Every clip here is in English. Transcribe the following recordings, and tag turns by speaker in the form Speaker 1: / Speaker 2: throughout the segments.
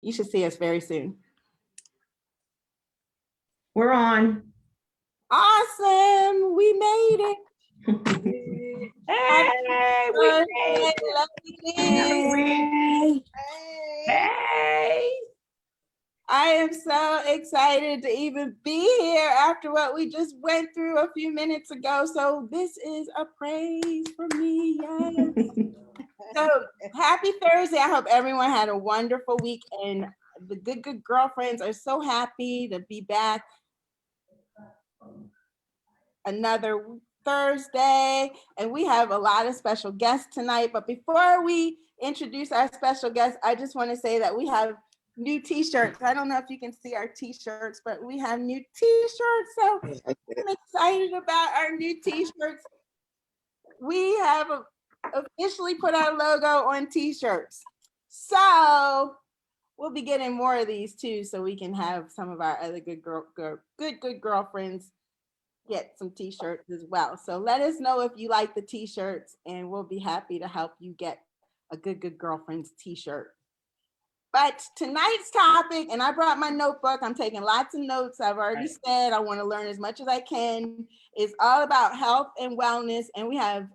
Speaker 1: You should see us very soon.
Speaker 2: We're on.
Speaker 1: Awesome. We made it.
Speaker 2: Hey, we made it. Hey.
Speaker 1: I am so excited to even be here after what we just went through a few minutes ago. So this is a praise for me. Yes. So happy Thursday. I hope everyone had a wonderful week, and the good girlfriends are so happy to be back another Thursday, and we have a lot of special guests tonight. But before we introduce our special guests, I just want to say that we have new t-shirts. I don't know if you can see our t-shirts, but we have new t-shirts. So I'm excited about our new t-shirts. We have officially put our logo on t-shirts. So we'll be getting more of these too, so we can have some of our other good girlfriends get some t-shirts as well. So let us know if you like the t-shirts, and we'll be happy to help you get a good girlfriend's t-shirt. But tonight's topic, and I brought my notebook, I'm taking lots of notes. I've already said I want to learn as much as I can. It's all about health and wellness, and we have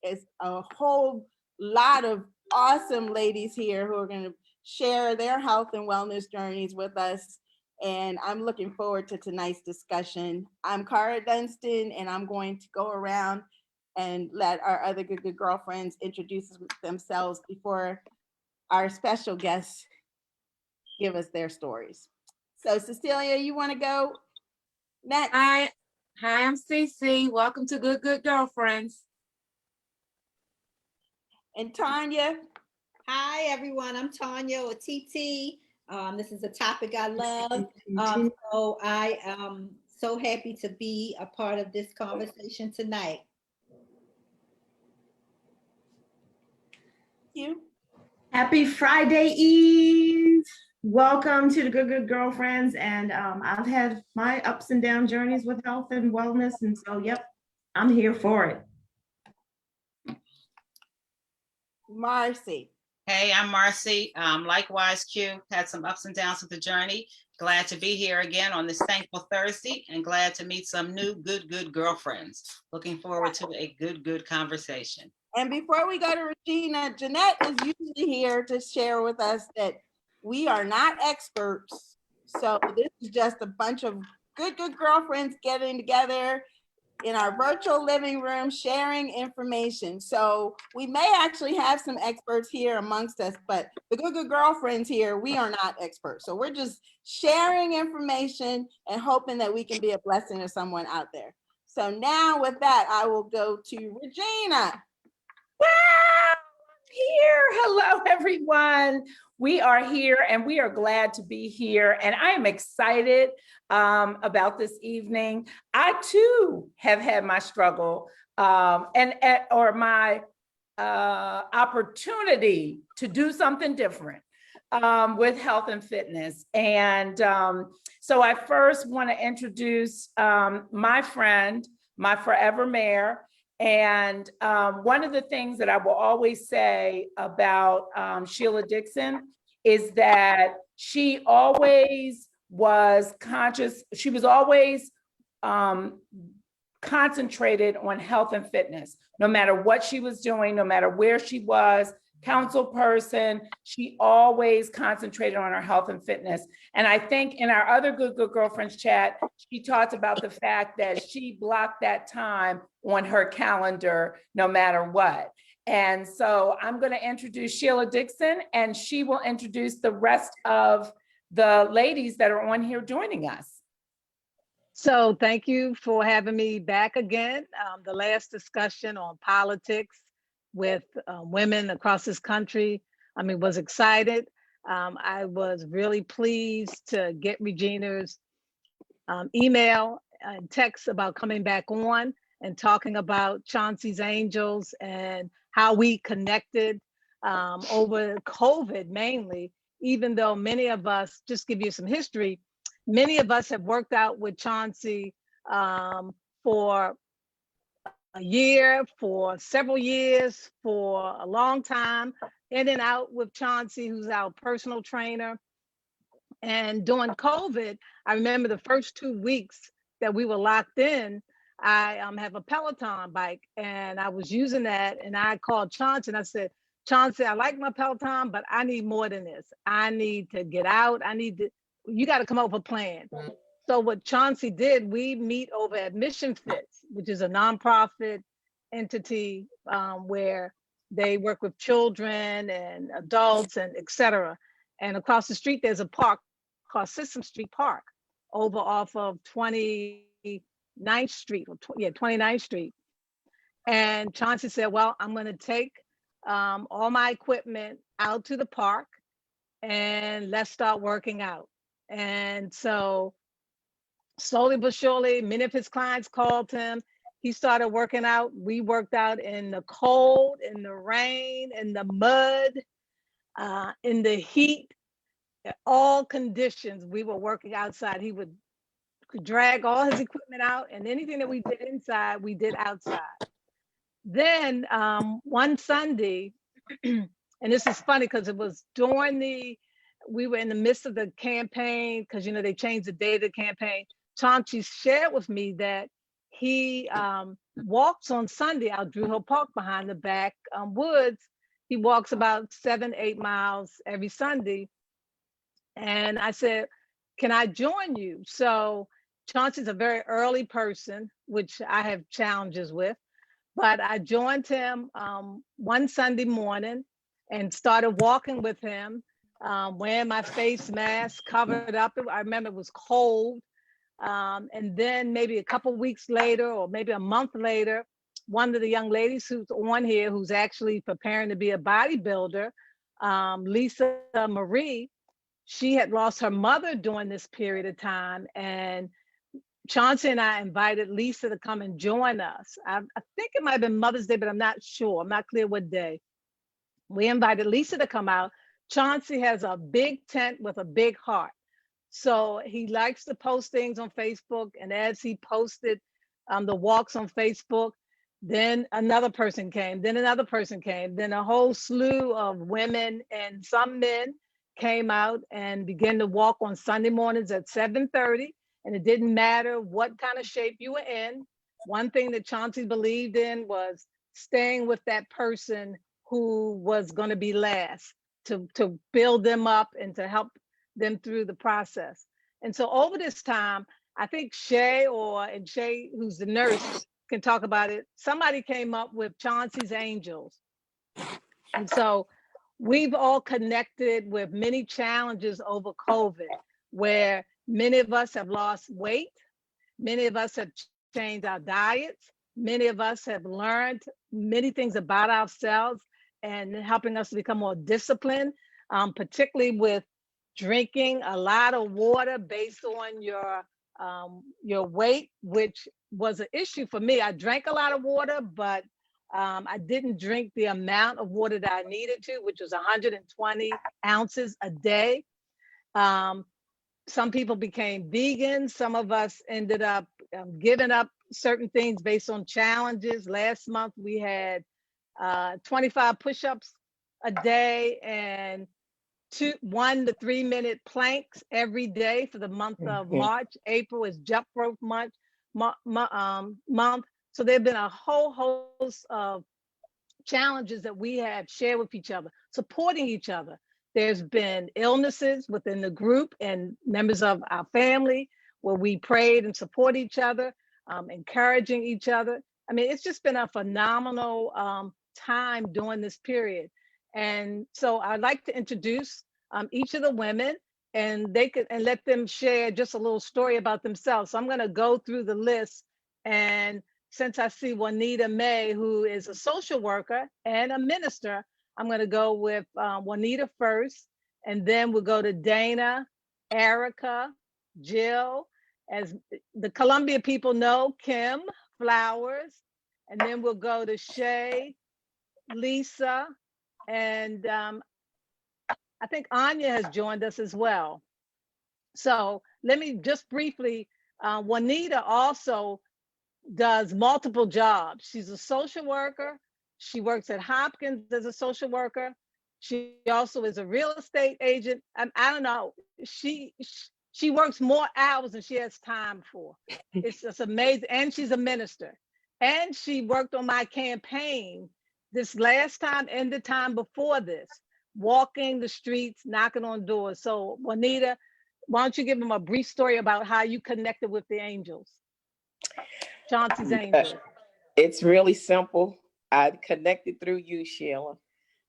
Speaker 1: a whole lot of awesome ladies here who are going to share their health and wellness journeys with us. And I'm looking forward to tonight's discussion. I'm Cara Dunstan, and I'm going to go around and let our other good girlfriends introduce themselves before our special guests give us their stories. So Cecilia, you want to go next?
Speaker 3: Hi, I'm Cece. Welcome to Good Girlfriends.
Speaker 1: And Tanya.
Speaker 4: Hi, everyone. I'm Tanya, or TT. This is a topic I love. So I am so happy to be a part of this conversation tonight.
Speaker 1: Thank you.
Speaker 2: Happy Friday Eve. Welcome to the Good Girlfriends. And I've had my ups and down journeys with health and wellness. And so, yep, I'm here for it.
Speaker 1: Marcy.
Speaker 5: Hey, I'm Marcy. Likewise, Q, had some ups and downs with the journey. Glad to be here again on this thankful Thursday, and glad to meet some new good girlfriends. Looking forward to a good conversation.
Speaker 1: And before we go to Regina, Jeanette is usually here to share with us that we are not experts. So this is just a bunch of good girlfriends getting together in our virtual living room, sharing information. So we may actually have some experts here amongst us, but the good girlfriends here, we are not experts. So we're just sharing information and hoping that we can be a blessing to someone out there. So now with that, I will go to Regina.
Speaker 2: Wow, I'm here. Hello, everyone. We are here and we are glad to be here. And I am excited about this evening. I too have had my struggle or my opportunity to do something different with health and fitness. And so I first want to introduce my friend, my forever mayor. And one of the things that I will always say about Sheila Dixon is that she always was conscious. She was always concentrated on health and fitness, no matter what she was doing, no matter where she was, council person, she always concentrated on her health and fitness. And I think in our other good girlfriends chat, she talked about the fact that she blocked that time on her calendar, no matter what. And so I'm going to introduce Sheila Dixon, and she will introduce the rest of the ladies that are on here joining us.
Speaker 6: So thank you for having me back again. The last discussion on politics with women across this country, was excited. I was really pleased to get Regina's email and text about coming back on and talking about Chauncey's Angels and how we connected over COVID mainly, even though many of us, just give you some history, many of us have worked out with Chauncey for a year, for several years, for a long time, in and out with Chauncey, who's our personal trainer. And during COVID, I remember the first 2 weeks that we were locked in, I have a Peloton bike and I was using that, and I called Chauncey and I said, Chauncey, I like my Peloton, but I need more than this. I need to get out. You got to come up with a plan. So what Chauncey did, we meet over at Mission Fits, which is a nonprofit entity where they work with children and adults and et cetera. And across the street, there's a park called System Street Park over off of 29th Street, 29th Street. And Chauncey said, well, I'm going to take all my equipment out to the park and let's start working out. And so slowly but surely, many of his clients called him. He started working out. We worked out in the cold, in the rain, in the mud, in the heat, all conditions. We were working outside. He would drag all his equipment out, and anything that we did inside, we did outside. Then one Sunday, and this is funny because it was we were in the midst of the campaign, because they changed the day of the campaign. Chauncey shared with me that he walks on Sunday out Drew Hill Park behind the back woods. He walks about 7-8 miles every Sunday. And I said, can I join you? So Chauncey's a very early person, which I have challenges with, but I joined him one Sunday morning and started walking with him, wearing my face mask, covered up. I remember it was cold. And then maybe a couple weeks later, or maybe a month later, one of the young ladies who's on here, who's actually preparing to be a bodybuilder, Lisa Marie, she had lost her mother during this period of time. And Chauncey and I invited Lisa to come and join us. I think it might have been Mother's Day, but I'm not sure. I'm not clear what day. We invited Lisa to come out. Chauncey has a big tent with a big heart. So he likes to post things on Facebook. And as he posted the walks on Facebook, then another person came, then another person came, then a whole slew of women and some men came out and began to walk on Sunday mornings at 7:30. And it didn't matter what kind of shape you were in. One thing that Chauncey believed in was staying with that person who was going to be last, to build them up and to help them through the process. And so over this time, I think Shay, who's the nurse, can talk about it. Somebody came up with Chauncey's Angels. And so we've all connected with many challenges over COVID, where many of us have lost weight. Many of us have changed our diets. Many of us have learned many things about ourselves and helping us to become more disciplined, particularly with drinking a lot of water based on your weight, which was an issue for me. I drank a lot of water, but I didn't drink the amount of water that I needed to, which was 120 ounces a day. Some people became vegan. Some of us ended up giving up certain things based on challenges. Last month, we had 25 push-ups a day and 1 to 3 minute planks every day for the month of March. April is jump rope month. So there have been a whole host of challenges that we have shared with each other, supporting each other. There's been illnesses within the group and members of our family where we prayed and support each other, encouraging each other. I mean, it's just been a phenomenal time during this period. And so I'd like to introduce each of the women, and let them share just a little story about themselves. So I'm going to go through the list, and since I see Juanita May, who is a social worker and a minister, I'm going to go with Juanita first, and then we'll go to Dana, Erica, Jill, as the Columbia people know, Kim, Flowers, and then we'll go to Shay, Lisa, and I think Anya has joined us as well. So let me just briefly, Juanita also does multiple jobs. She's a social worker. She works at Hopkins as a social worker. She also is a real estate agent. I don't know. She works more hours than she has time for. It's just amazing. And she's a minister. And she worked on my campaign this last time and the time before this, walking the streets, knocking on doors. So Juanita, why don't you give them a brief story about how you connected with the angels, Chauncey's angels?
Speaker 7: It's really simple. I connected through you, Sheila,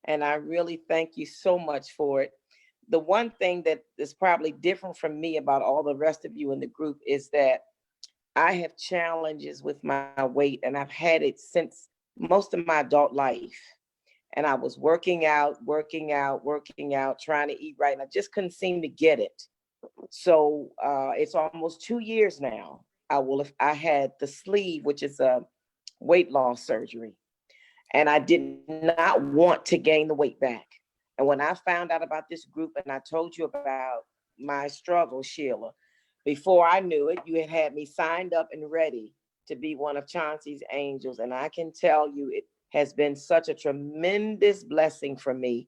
Speaker 7: and I really thank you so much for it. The one thing that is probably different from me about all the rest of you in the group is that I have challenges with my weight, and I've had it since most of my adult life. And I was working out, trying to eat right, and I just couldn't seem to get it. So it's almost 2 years now. I had the sleeve, which is a weight loss surgery, and I did not want to gain the weight back. And when I found out about this group and I told you about my struggle, Sheila, before I knew it, you had me signed up and ready to be one of Chauncey's angels. And I can tell you, it has been such a tremendous blessing for me.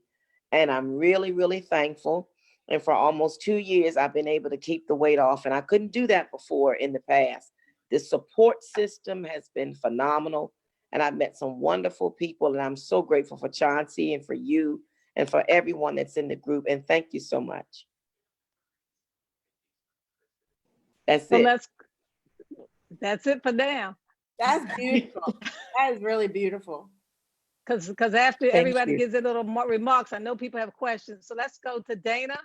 Speaker 7: And I'm really, really thankful. And for almost 2 years, I've been able to keep the weight off. And I couldn't do that before in the past. The support system has been phenomenal. And I've met some wonderful people. And I'm so grateful for Chauncey and for you and for everyone that's in the group. And thank you so much. That's
Speaker 6: So
Speaker 7: it.
Speaker 6: that's it for now.
Speaker 1: That's beautiful. That is really beautiful.
Speaker 6: Because after
Speaker 7: Thank
Speaker 6: everybody
Speaker 7: you.
Speaker 6: gives their little remarks, I know people have questions. So let's go to Dana.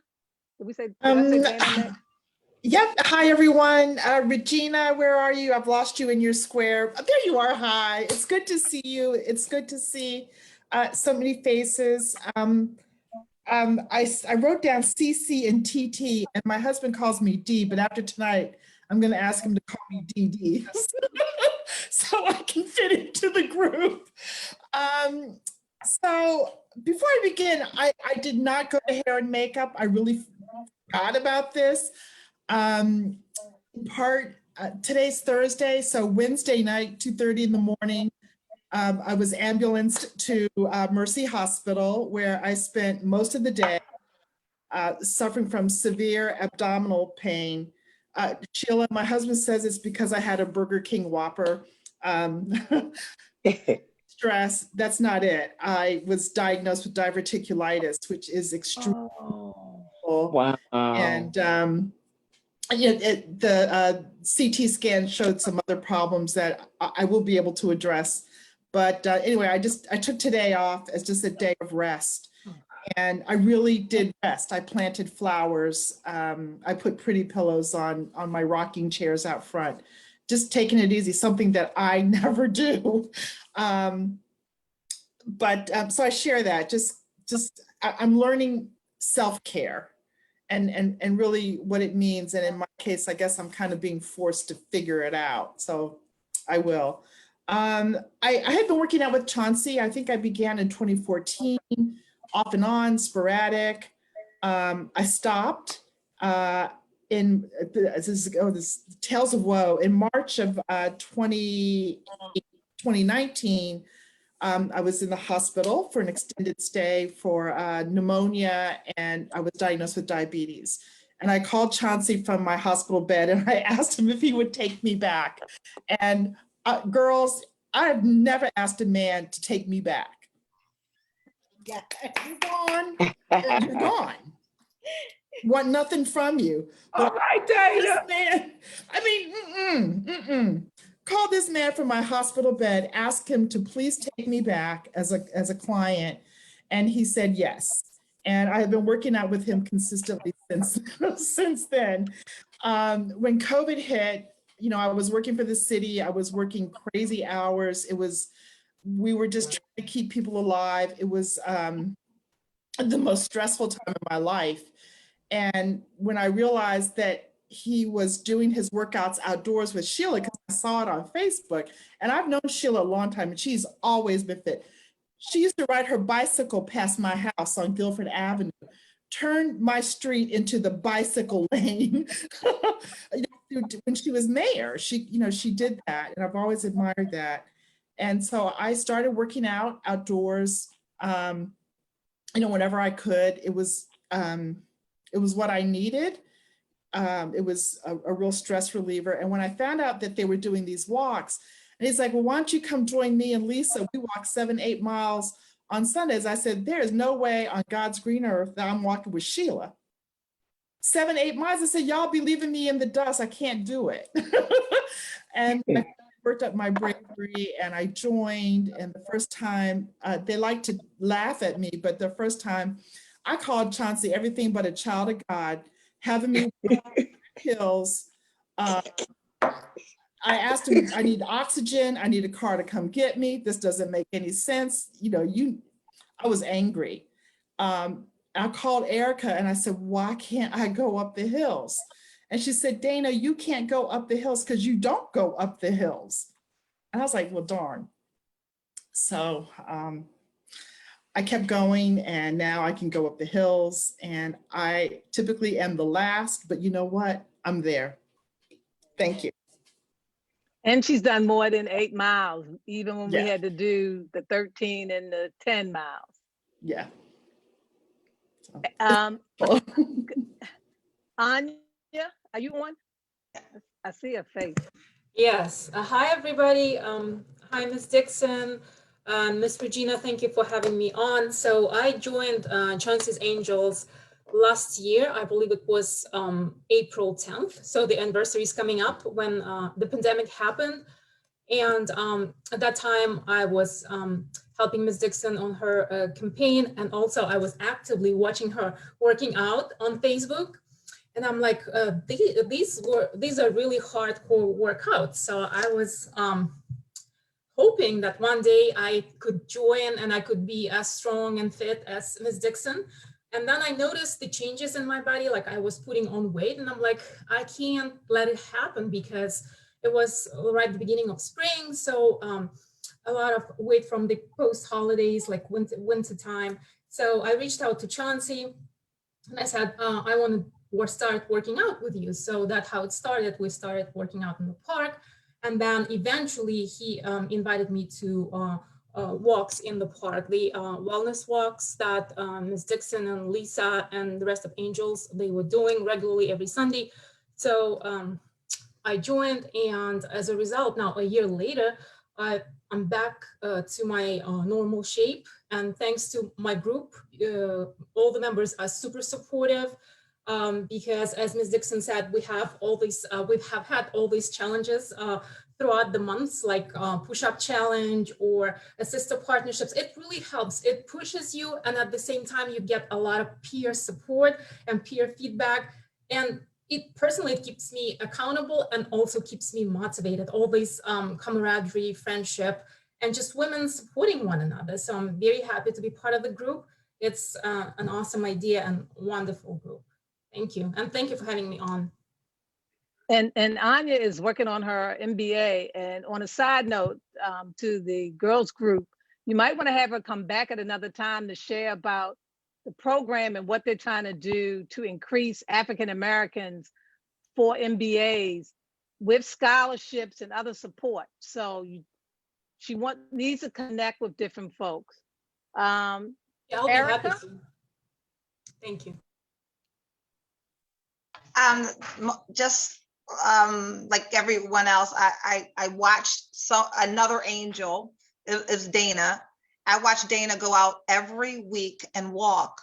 Speaker 6: Did I say Dana next?
Speaker 8: Yep. Hi, everyone. Regina, where are you? I've lost you in your square. There you are. Hi. It's good to see you. It's good to see so many faces. I wrote down CC and TT, and my husband calls me D, but after tonight, I'm going to ask him to call me DD so I can fit into the group. So before I begin, I did not go to hair and makeup. I really forgot about this. In part, today's Thursday, so Wednesday night, 2:30 in the morning, I was ambulanced to Mercy Hospital, where I spent most of the day suffering from severe abdominal pain. Sheila, my husband says it's because I had a Burger King Whopper. Stress, that's not it. I was diagnosed with diverticulitis, which is extremely painful.
Speaker 7: Wow.
Speaker 8: And the CT scan showed some other problems that I will be able to address. But anyway, I took today off as just a day of rest. And I really did rest. I planted flowers. I put pretty pillows on my rocking chairs out front, just taking it easy, something that I never do. So I share that. I'm learning self-care and really what it means. And in my case, I guess I'm kind of being forced to figure it out. So I will. I had been working out with Chauncey. I think I began in 2014, off and on, sporadic. I stopped this Tales of Woe in March of 2019. I was in the hospital for an extended stay for pneumonia, and I was diagnosed with diabetes. And I called Chauncey from my hospital bed and I asked him if he would take me back. And girls, I've never asked a man to take me back. Yeah, you're gone. You're gone. Want nothing from you.
Speaker 2: All right, Dana.
Speaker 8: Man, call this man from my hospital bed, ask him to please take me back as a client. And he said yes. And I have been working out with him consistently since then. When COVID hit, I was working for the city. I was working crazy hours. We were just trying to keep people alive. It was the most stressful time of my life. And when I realized that he was doing his workouts outdoors with Sheila, because I saw it on Facebook, and I've known Sheila a long time, and she's always been fit. She used to ride her bicycle past my house on Guilford Avenue, turned my street into the bicycle lane. When she was mayor, she did that, and I've always admired that. And so I started working out outdoors. whenever I could. It was what I needed. It was a real stress reliever. And when I found out that they were doing these walks, and he's like, well, why don't you come join me and Lisa? We walk 7-8 miles on Sundays. I said, there is no way on God's green earth that I'm walking with Sheila. 7-8 miles. I said, y'all be leaving me in the dust. I can't do it. And I worked up my bravery and I joined. And the first time, they like to laugh at me, but the first time I called Chauncey everything but a child of God, having me walk hills. I asked him, I need oxygen. I need a car to come get me. This doesn't make any sense. I was angry. I called Erica and I said, why can't I go up the hills? And she said, Dana, you can't go up the hills because you don't go up the hills. And I was like, well, darn. So I kept going and now I can go up the hills, and I typically am the last, but you know what? I'm there. Thank you.
Speaker 6: And she's done more than 8 miles, even when
Speaker 8: Yeah.
Speaker 6: we had to do the 13 and the 10 miles.
Speaker 8: Yeah.
Speaker 6: Anya, are you on? I see a face.
Speaker 9: Yes. Hi, everybody. Hi, Ms. Dixon. Ms. Regina, thank you for having me on. So I joined Chauncey's Angels last year. I believe it was April 10th. So the anniversary is coming up when the pandemic happened. And at that time, I was helping Ms. Dixon on her campaign. And also I was actively watching her working out on Facebook. And I'm like, these are really hardcore workouts. So I was hoping that one day I could join and I could be as strong and fit as Ms. Dixon. And then I noticed the changes in my body, like I was putting on weight, and I'm like, I can't let it happen because it was right at the beginning of spring. So a lot of weight from the post holidays, like winter time. So I reached out to Chauncey and I said, I want to start working out with you. So that's how it started. We started working out in the park. And then eventually he invited me to walks in the park, the wellness walks that Ms. Dixon and Lisa and the rest of Angels, they were doing regularly every Sunday. So I joined, and as a result, now a year later, I'm back to my normal shape. And thanks to my group, all the members are super supportive. Because as Ms. Dixon said, we have had all these challenges throughout the months, like push-up challenge or sister partnerships. It really helps. It pushes you, and at the same time, you get a lot of peer support and peer feedback. And it personally keeps me accountable and also keeps me motivated. All this camaraderie, friendship, and just women supporting one another. So I'm very happy to be part of the group. It's an awesome idea and wonderful group. Thank you. And thank you for having me on.
Speaker 6: And Anya is working on her MBA. And on a side note to the girls group, you might want to have her come back at another time to share about the program and what they're trying to do to increase African Americans for MBAs with scholarships and other support. So she needs to connect with different folks.
Speaker 9: Yeah, I'll be
Speaker 6: Erica?
Speaker 9: happy to. Thank you.
Speaker 10: Just like everyone else, I watched another angel. Is Dana. I watched Dana go out every week and walk,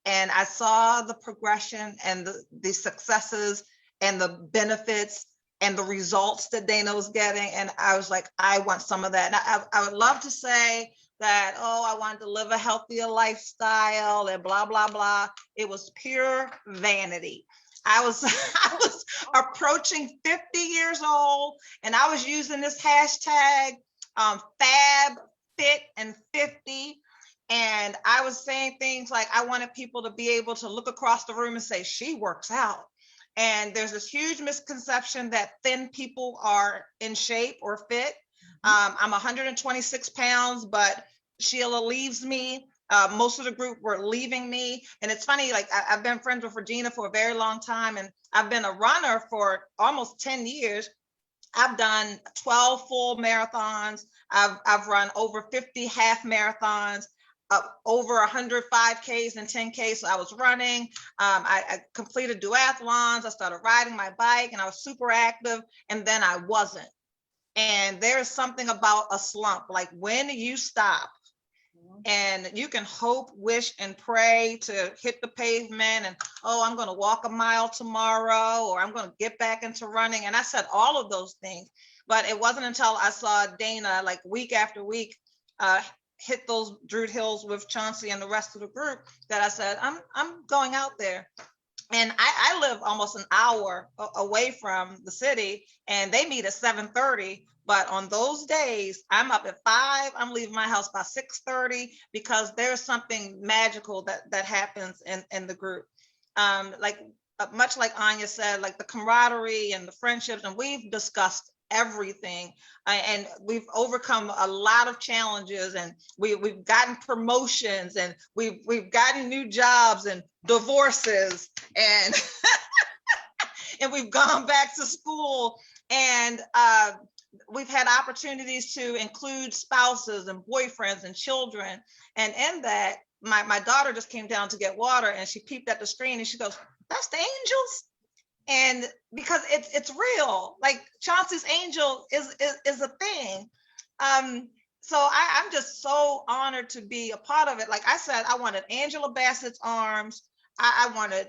Speaker 10: and I saw the progression and the successes and the benefits and the results that Dana was getting, and I was like, I want some of that. And I would love to say that, oh, I wanted to live a healthier lifestyle and blah blah blah. It was pure vanity. I was approaching 50 years old, and I was using this hashtag Fab Fit and 50. And I was saying things like, I wanted people to be able to look across the room and say, she works out. And there's this huge misconception that thin people are in shape or fit. I'm 126 pounds, but Sheila leaves me. Most of the group were leaving me. And it's funny, like I've been friends with Regina for a very long time, and I've been a runner for almost 10 years. I've done 12 full marathons. I've run over 50 half marathons. over 100 5Ks and 10Ks. So I was running. I completed duathlons. I started riding my bike and I was super active, and then I wasn't. And there's something about a slump, like when you stop and you can hope, wish, and pray to hit the pavement and, oh, I'm going to walk a mile tomorrow, or I'm going to get back into running. And I said all of those things, but it wasn't until I saw Dana like week after week hit those Druid Hills with Chauncey and the rest of the group that I said, I'm going out there. And I live almost an hour away from the city, and they meet at 7:30. But on those days, I'm up at 5. I'm leaving my house by 6:30 because there's something magical that happens in the group. Like much like Anya said, like the camaraderie and the friendships, and we've discussed everything, and we've overcome a lot of challenges, and we've gotten promotions, and we've gotten new jobs and divorces, and and we've gone back to school, and we've had opportunities to include spouses and boyfriends and children. And in that, my daughter just came down to get water, and she peeped at the screen and she goes, "That's the Angels." And because it's real, like Chauncey's Angel is a thing. So I'm just so honored to be a part of it. Like I said, I wanted Angela Bassett's arms. I wanted,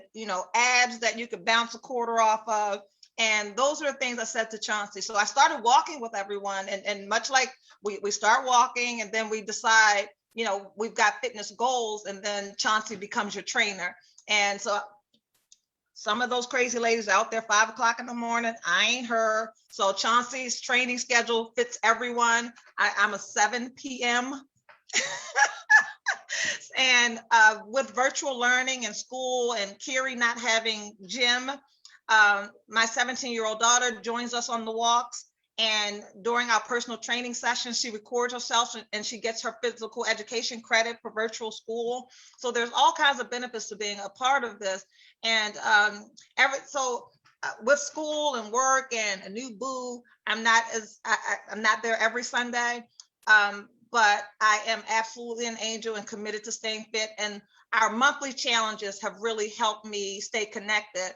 Speaker 10: abs that you could bounce a quarter off of. And those are the things I said to Chauncey. So I started walking with everyone, and much like we start walking, and then we decide, we've got fitness goals, and then Chauncey becomes your trainer. And so some of those crazy ladies out there 5 o'clock in the morning, I ain't her. So Chauncey's training schedule fits everyone. I'm a 7 p.m. And with virtual learning and school and Kiri not having gym, my 17-year-old daughter joins us on the walks. And during our personal training sessions, she records herself and she gets her physical education credit for virtual school. So there's all kinds of benefits to being a part of this. And with school and work and a new boo, I'm not there every Sunday, but I am absolutely an angel and committed to staying fit. And our monthly challenges have really helped me stay connected.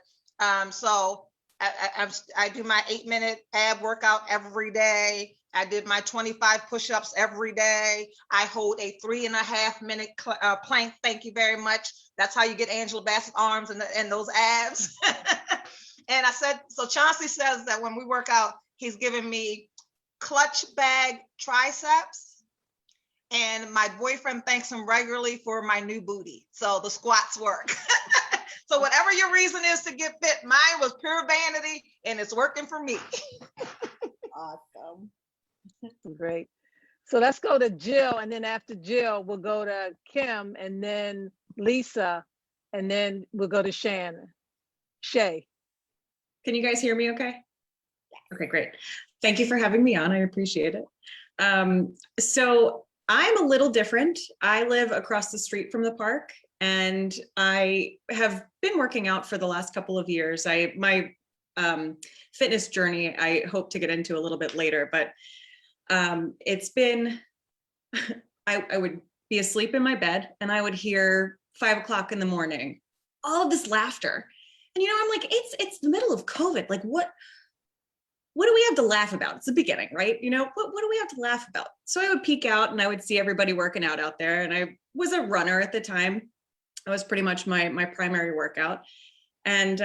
Speaker 10: So I do my 8-minute ab workout every day. I did my 25 push-ups every day. I hold a 3.5-minute plank. Thank you very much. That's how you get Angela Bassett's arms and those abs. And I said, so Chauncey says that when we work out, he's giving me clutch bag triceps. And my boyfriend thanks him regularly for my new booty. So the squats work. So whatever your reason is to get fit, mine was pure vanity, and it's working for me.
Speaker 1: Awesome.
Speaker 6: Great. So let's go to Jill, and then after Jill, we'll go to Kim, and then Lisa, and then we'll go to Shannon. Shay.
Speaker 11: Can you guys hear me okay? Okay, great. Thank you for having me on. I appreciate it. So I'm a little different. I live across the street from the park, and I have been working out for the last couple of years. My fitness journey, I hope to get into a little bit later, but it's been, I would be asleep in my bed and I would hear 5 o'clock in the morning, all of this laughter. And, I'm like, it's the middle of COVID. Like, what do we have to laugh about? It's the beginning, right? What do we have to laugh about? So I would peek out and I would see everybody working out there. And I was a runner at the time. That was pretty much my primary workout. And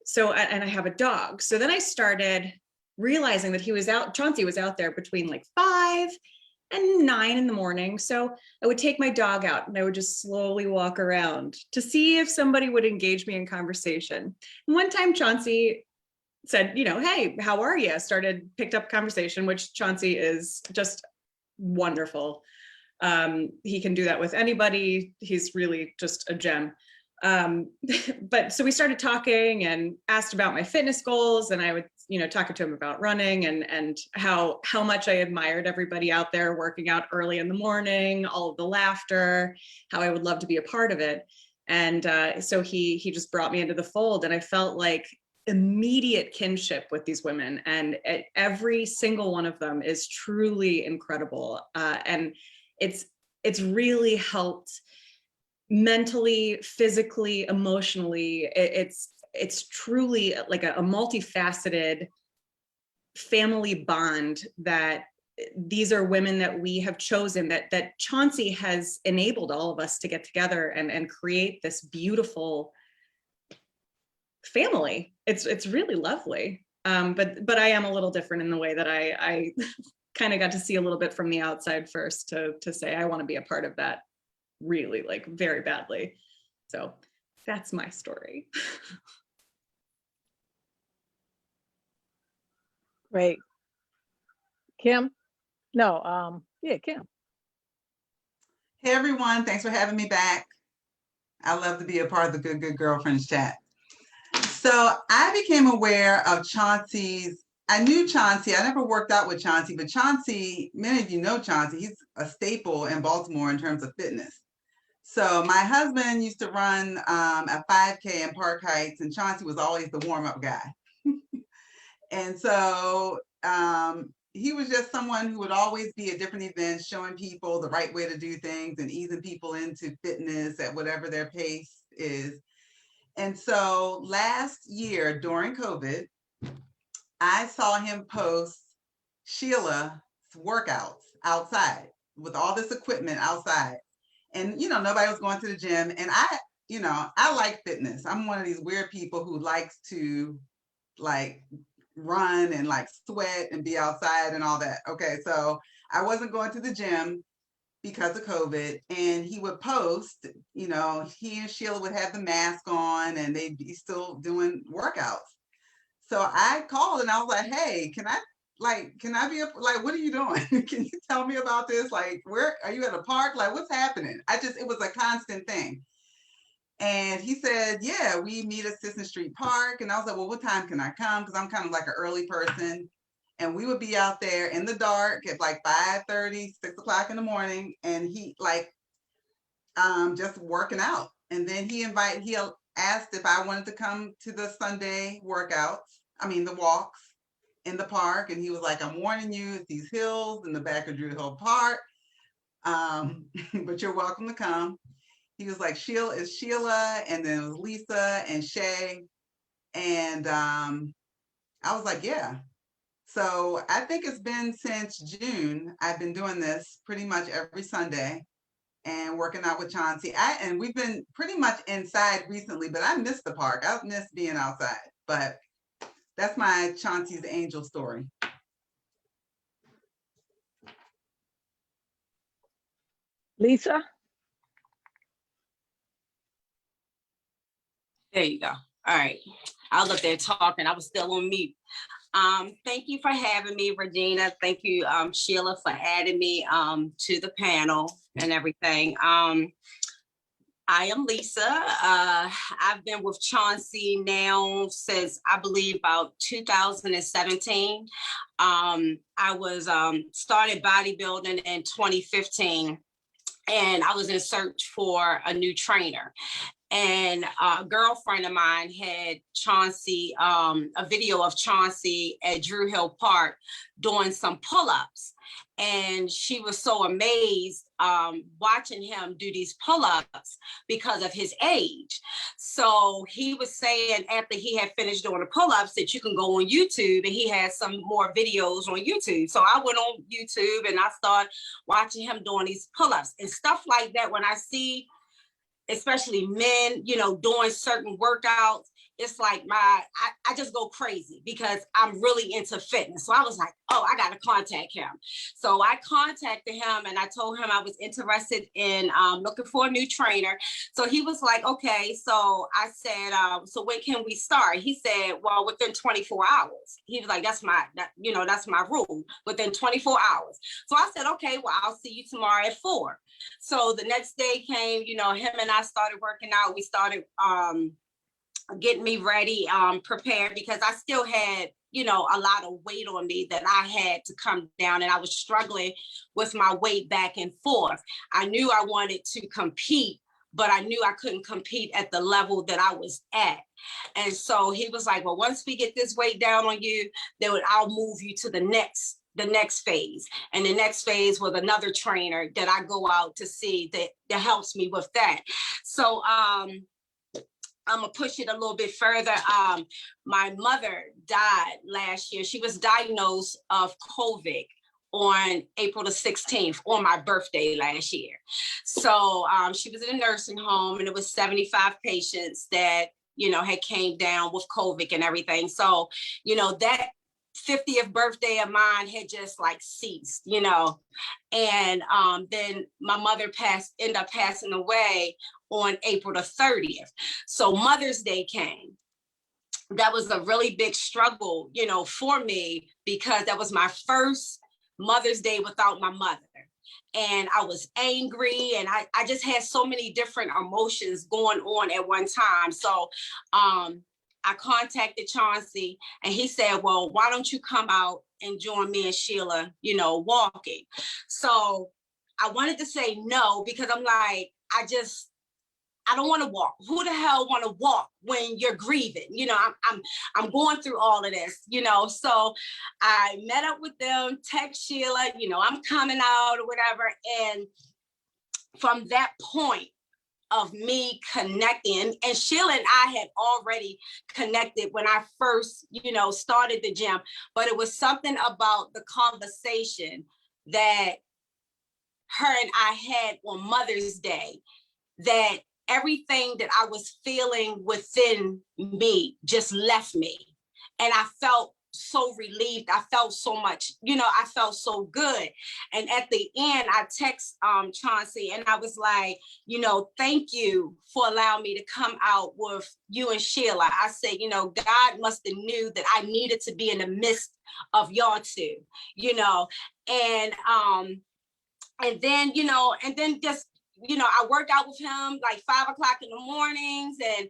Speaker 11: so I have a dog. So then I started realizing that Chauncey was out there between like 5 and 9 in the morning. So I would take my dog out and I would just slowly walk around to see if somebody would engage me in conversation. And one time Chauncey said, hey, how are you? Picked up conversation, which Chauncey is just wonderful. He can do that with anybody. He's really just a gem. But so we started talking and asked about my fitness goals, and I would, talking to him about running and how much I admired everybody out there working out early in the morning, all of the laughter, how I would love to be a part of it. And so he just brought me into the fold, and I felt like immediate kinship with these women, and every single one of them is truly incredible. And it's it's really helped mentally, physically, emotionally. It's truly like a multifaceted family bond that these are women that we have chosen, that Chauncey has enabled all of us to get together and create this beautiful family. It's really lovely. But I am a little different in the way that I kind of got to see a little bit from the outside first to say I want to be a part of that really, like, very badly. So that's my story.
Speaker 6: Great. Kim? No, yeah, Kim.
Speaker 12: Hey everyone, thanks for having me back. I love to be a part of the Good Good Girlfriends chat. So I became aware of Chauncey's, I knew Chauncey, I never worked out with Chauncey, but Chauncey, many of you know Chauncey, he's a staple in Baltimore in terms of fitness. So my husband used to run a 5K in Park Heights, and Chauncey was always the warm-up guy. And so he was just someone who would always be at different events, showing people the right way to do things and easing people into fitness at whatever their pace is. And so last year during COVID, I saw him post Sheila's workouts outside with all this equipment outside. And, you know, nobody was going to the gym. And I like fitness. I'm one of these weird people who likes to like run and like sweat and be outside and all that. Okay, so I wasn't going to the gym because of COVID, and he would post, you know, he and Sheila would have the mask on and they'd be still doing workouts. So I called and I was like, hey, can I be what are you doing? Can you tell me about this? Like, where are you at a park? Like, what's happening? It was a constant thing. And he said, yeah, we meet at Sisson Street Park. And I was like, well, what time can I come? Because I'm kind of like an early person. And we would be out there in the dark at like 5:30, 6 o'clock in the morning. And he just working out. And then he asked if I wanted to come to the Sunday the walks in the park. And he was like, I'm warning you, it's these hills in the back of Drew Hill Park. But you're welcome to come. He was like, Sheila, and then it was Lisa and Shay. And I was like, yeah. So I think it's been since June. I've been doing this pretty much every Sunday and working out with Chauncey. And we've been pretty much inside recently, but I miss the park. I miss being outside. But that's my Chauncey's Angel story.
Speaker 6: Lisa?
Speaker 13: There you go. All right. I was up there talking. I was still on mute. Thank you for having me, Regina. Thank you, Sheila, for adding me to the panel and everything. I am Lisa. I've been with Chauncey now since, I believe, about 2017. I was started bodybuilding in 2015, and I was in search for a new trainer. And a girlfriend of mine had Chauncey, a video of Chauncey at Drew Hill Park doing some pull-ups. And she was so amazed watching him do these pull-ups because of his age. So he was saying after he had finished doing the pull-ups that you can go on YouTube, and he had some more videos on YouTube. So I went on YouTube and I started watching him doing these pull-ups and stuff like that. When I see especially men, doing certain workouts, it's like I just go crazy because I'm really into fitness. So I was like, oh, I got to contact him. So I contacted him and I told him I was interested in looking for a new trainer. So he was like, okay. So I said, so when can we start? He said, well, within 24 hours. He was like, that's my rule, within 24 hours. So I said, okay, well, I'll see you tomorrow at 4. So the next day came, him and I started working out. We started getting me ready, prepared, because I still had, a lot of weight on me that I had to come down, and I was struggling with my weight back and forth. I knew I wanted to compete, but I knew I couldn't compete at the level that I was at. And so he was like, well, once we get this weight down on you, then I'll move you to the next the next phase. And the next phase was another trainer that I go out to see that helps me with that. So I'm gonna push it a little bit further. My mother died last year. She was diagnosed of COVID on April the 16th, on my birthday last year. So she was in a nursing home, and it was 75 patients that, you know, had came down with COVID and everything. So, you know, that 50th birthday of mine had just like ceased, you know. And then my mother ended up passing away on April the 30th. So Mother's Day came. That was a really big struggle, you know, for me, because that was my first Mother's Day without my mother. And I was angry, and I just had so many different emotions going on at one time. So I contacted Chauncey, and he said, well, why don't you come out and join me and Sheila, you know, walking? So I wanted to say no, because I'm like, I don't want to walk. Who the hell want to walk when you're grieving? You know, I'm going through all of this, you know. So I met up with them, text Sheila, you know, I'm coming out or whatever. And from that point of me connecting, and Sheila and I had already connected when I first, you know, started the gym, but it was something about the conversation that her and I had on Mother's Day, that everything that I was feeling within me just left me. And I felt so relieved. I felt so much, you know, I felt so good. And at the end, I text Chauncey, and I was like, you know, thank you for allowing me to come out with you and Sheila. I said, you know, God must have knew that I needed to be in the midst of y'all two, you know. And then, you know, and then just, you know, I work out with him like 5 o'clock in the mornings, and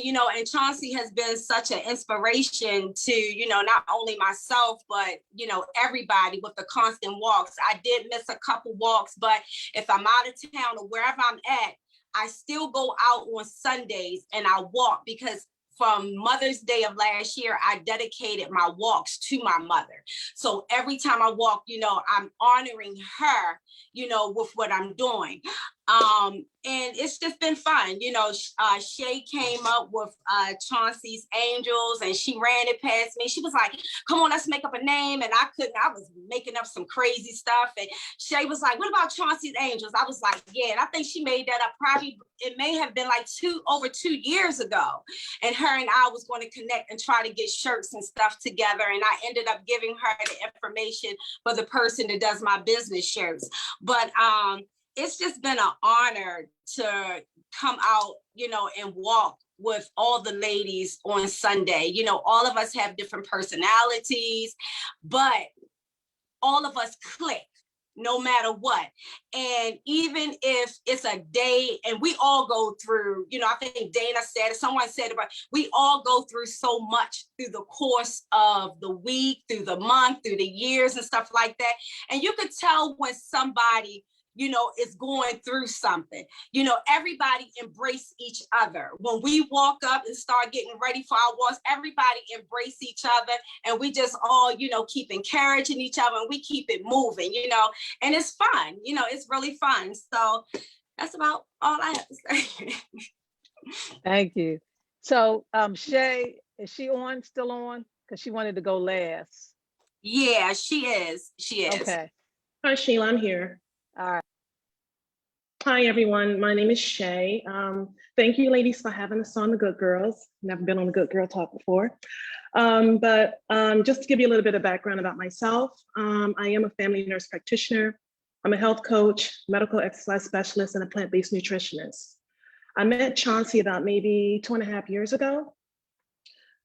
Speaker 13: you know, and Chauncey has been such an inspiration to, you know, not only myself, but, you know, everybody with the constant walks. I did miss a couple walks, but if I'm out of town or wherever I'm at, I still go out on Sundays and I walk, because from Mother's Day of last year, I dedicated my walks to my mother. So every time I walk, you know, I'm honoring her, you know, with what I'm doing. And it's just been fun. You know, Shay came up with Chauncey's Angels, and she ran it past me. She was like, come on, let's make up a name. And I was making up some crazy stuff. And Shay was like, what about Chauncey's Angels? I was like, yeah. And I think she made that up probably, it may have been like over 2 years ago. And her and I was going to connect and try to get shirts and stuff together. And I ended up giving her the information for the person that does my business shirts. But it's just been an honor to come out, you know, and walk with all the ladies on Sunday. You know, all of us have different personalities, but all of us click no matter what. And even if it's a day, and we all go through, you know, I think Dana said it, someone said it, but we all go through so much through the course of the week, through the month, through the years and stuff like that. And you could tell when somebody, you know, is going through something. You know, everybody embrace each other. When we walk up and start getting ready for our walks, everybody embrace each other, and we just all, you know, keep encouraging each other, and we keep it moving, you know, and it's fun, you know, it's really fun. So that's about all I have to say.
Speaker 6: Thank you. So Shay, is she still on? Because she wanted to go last.
Speaker 13: Yeah, she is. She is.
Speaker 6: Okay.
Speaker 14: Hi, Sheila, I'm here.
Speaker 6: All right.
Speaker 14: Hi, everyone. My name is Shay. Thank you, ladies, for having us on The Good Girls. Never been on The Good Girl Talk before. But just to give you a little bit of background about myself, I am a family nurse practitioner. I'm a health coach, medical exercise specialist, and a plant-based nutritionist. I met Chauncey about maybe 2.5 years ago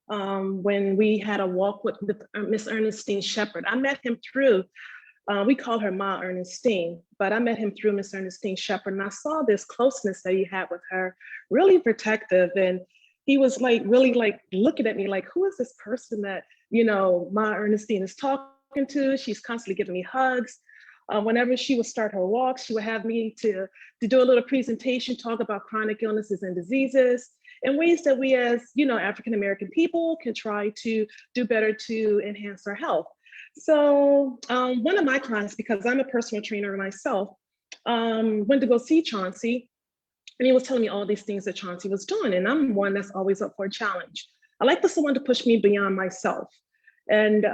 Speaker 14: when we had a walk with Miss Ernestine Shepherd. I met him through we call her Ma Ernestine, but I met him through Miss Ernestine Shepherd, and I saw this closeness that he had with her, really protective. And he was like, really like looking at me like, who is this person that, you know, Ma Ernestine is talking to? She's constantly giving me hugs. Whenever she would start her walk, she would have me to do a little presentation, talk about chronic illnesses and diseases, and ways that we as, you know, African-American people can try to do better to enhance our health. So one of my clients, because I'm a personal trainer myself, went to go see Chauncey, and he was telling me all these things that Chauncey was doing. And I'm one that's always up for a challenge. I like someone to push me beyond myself. And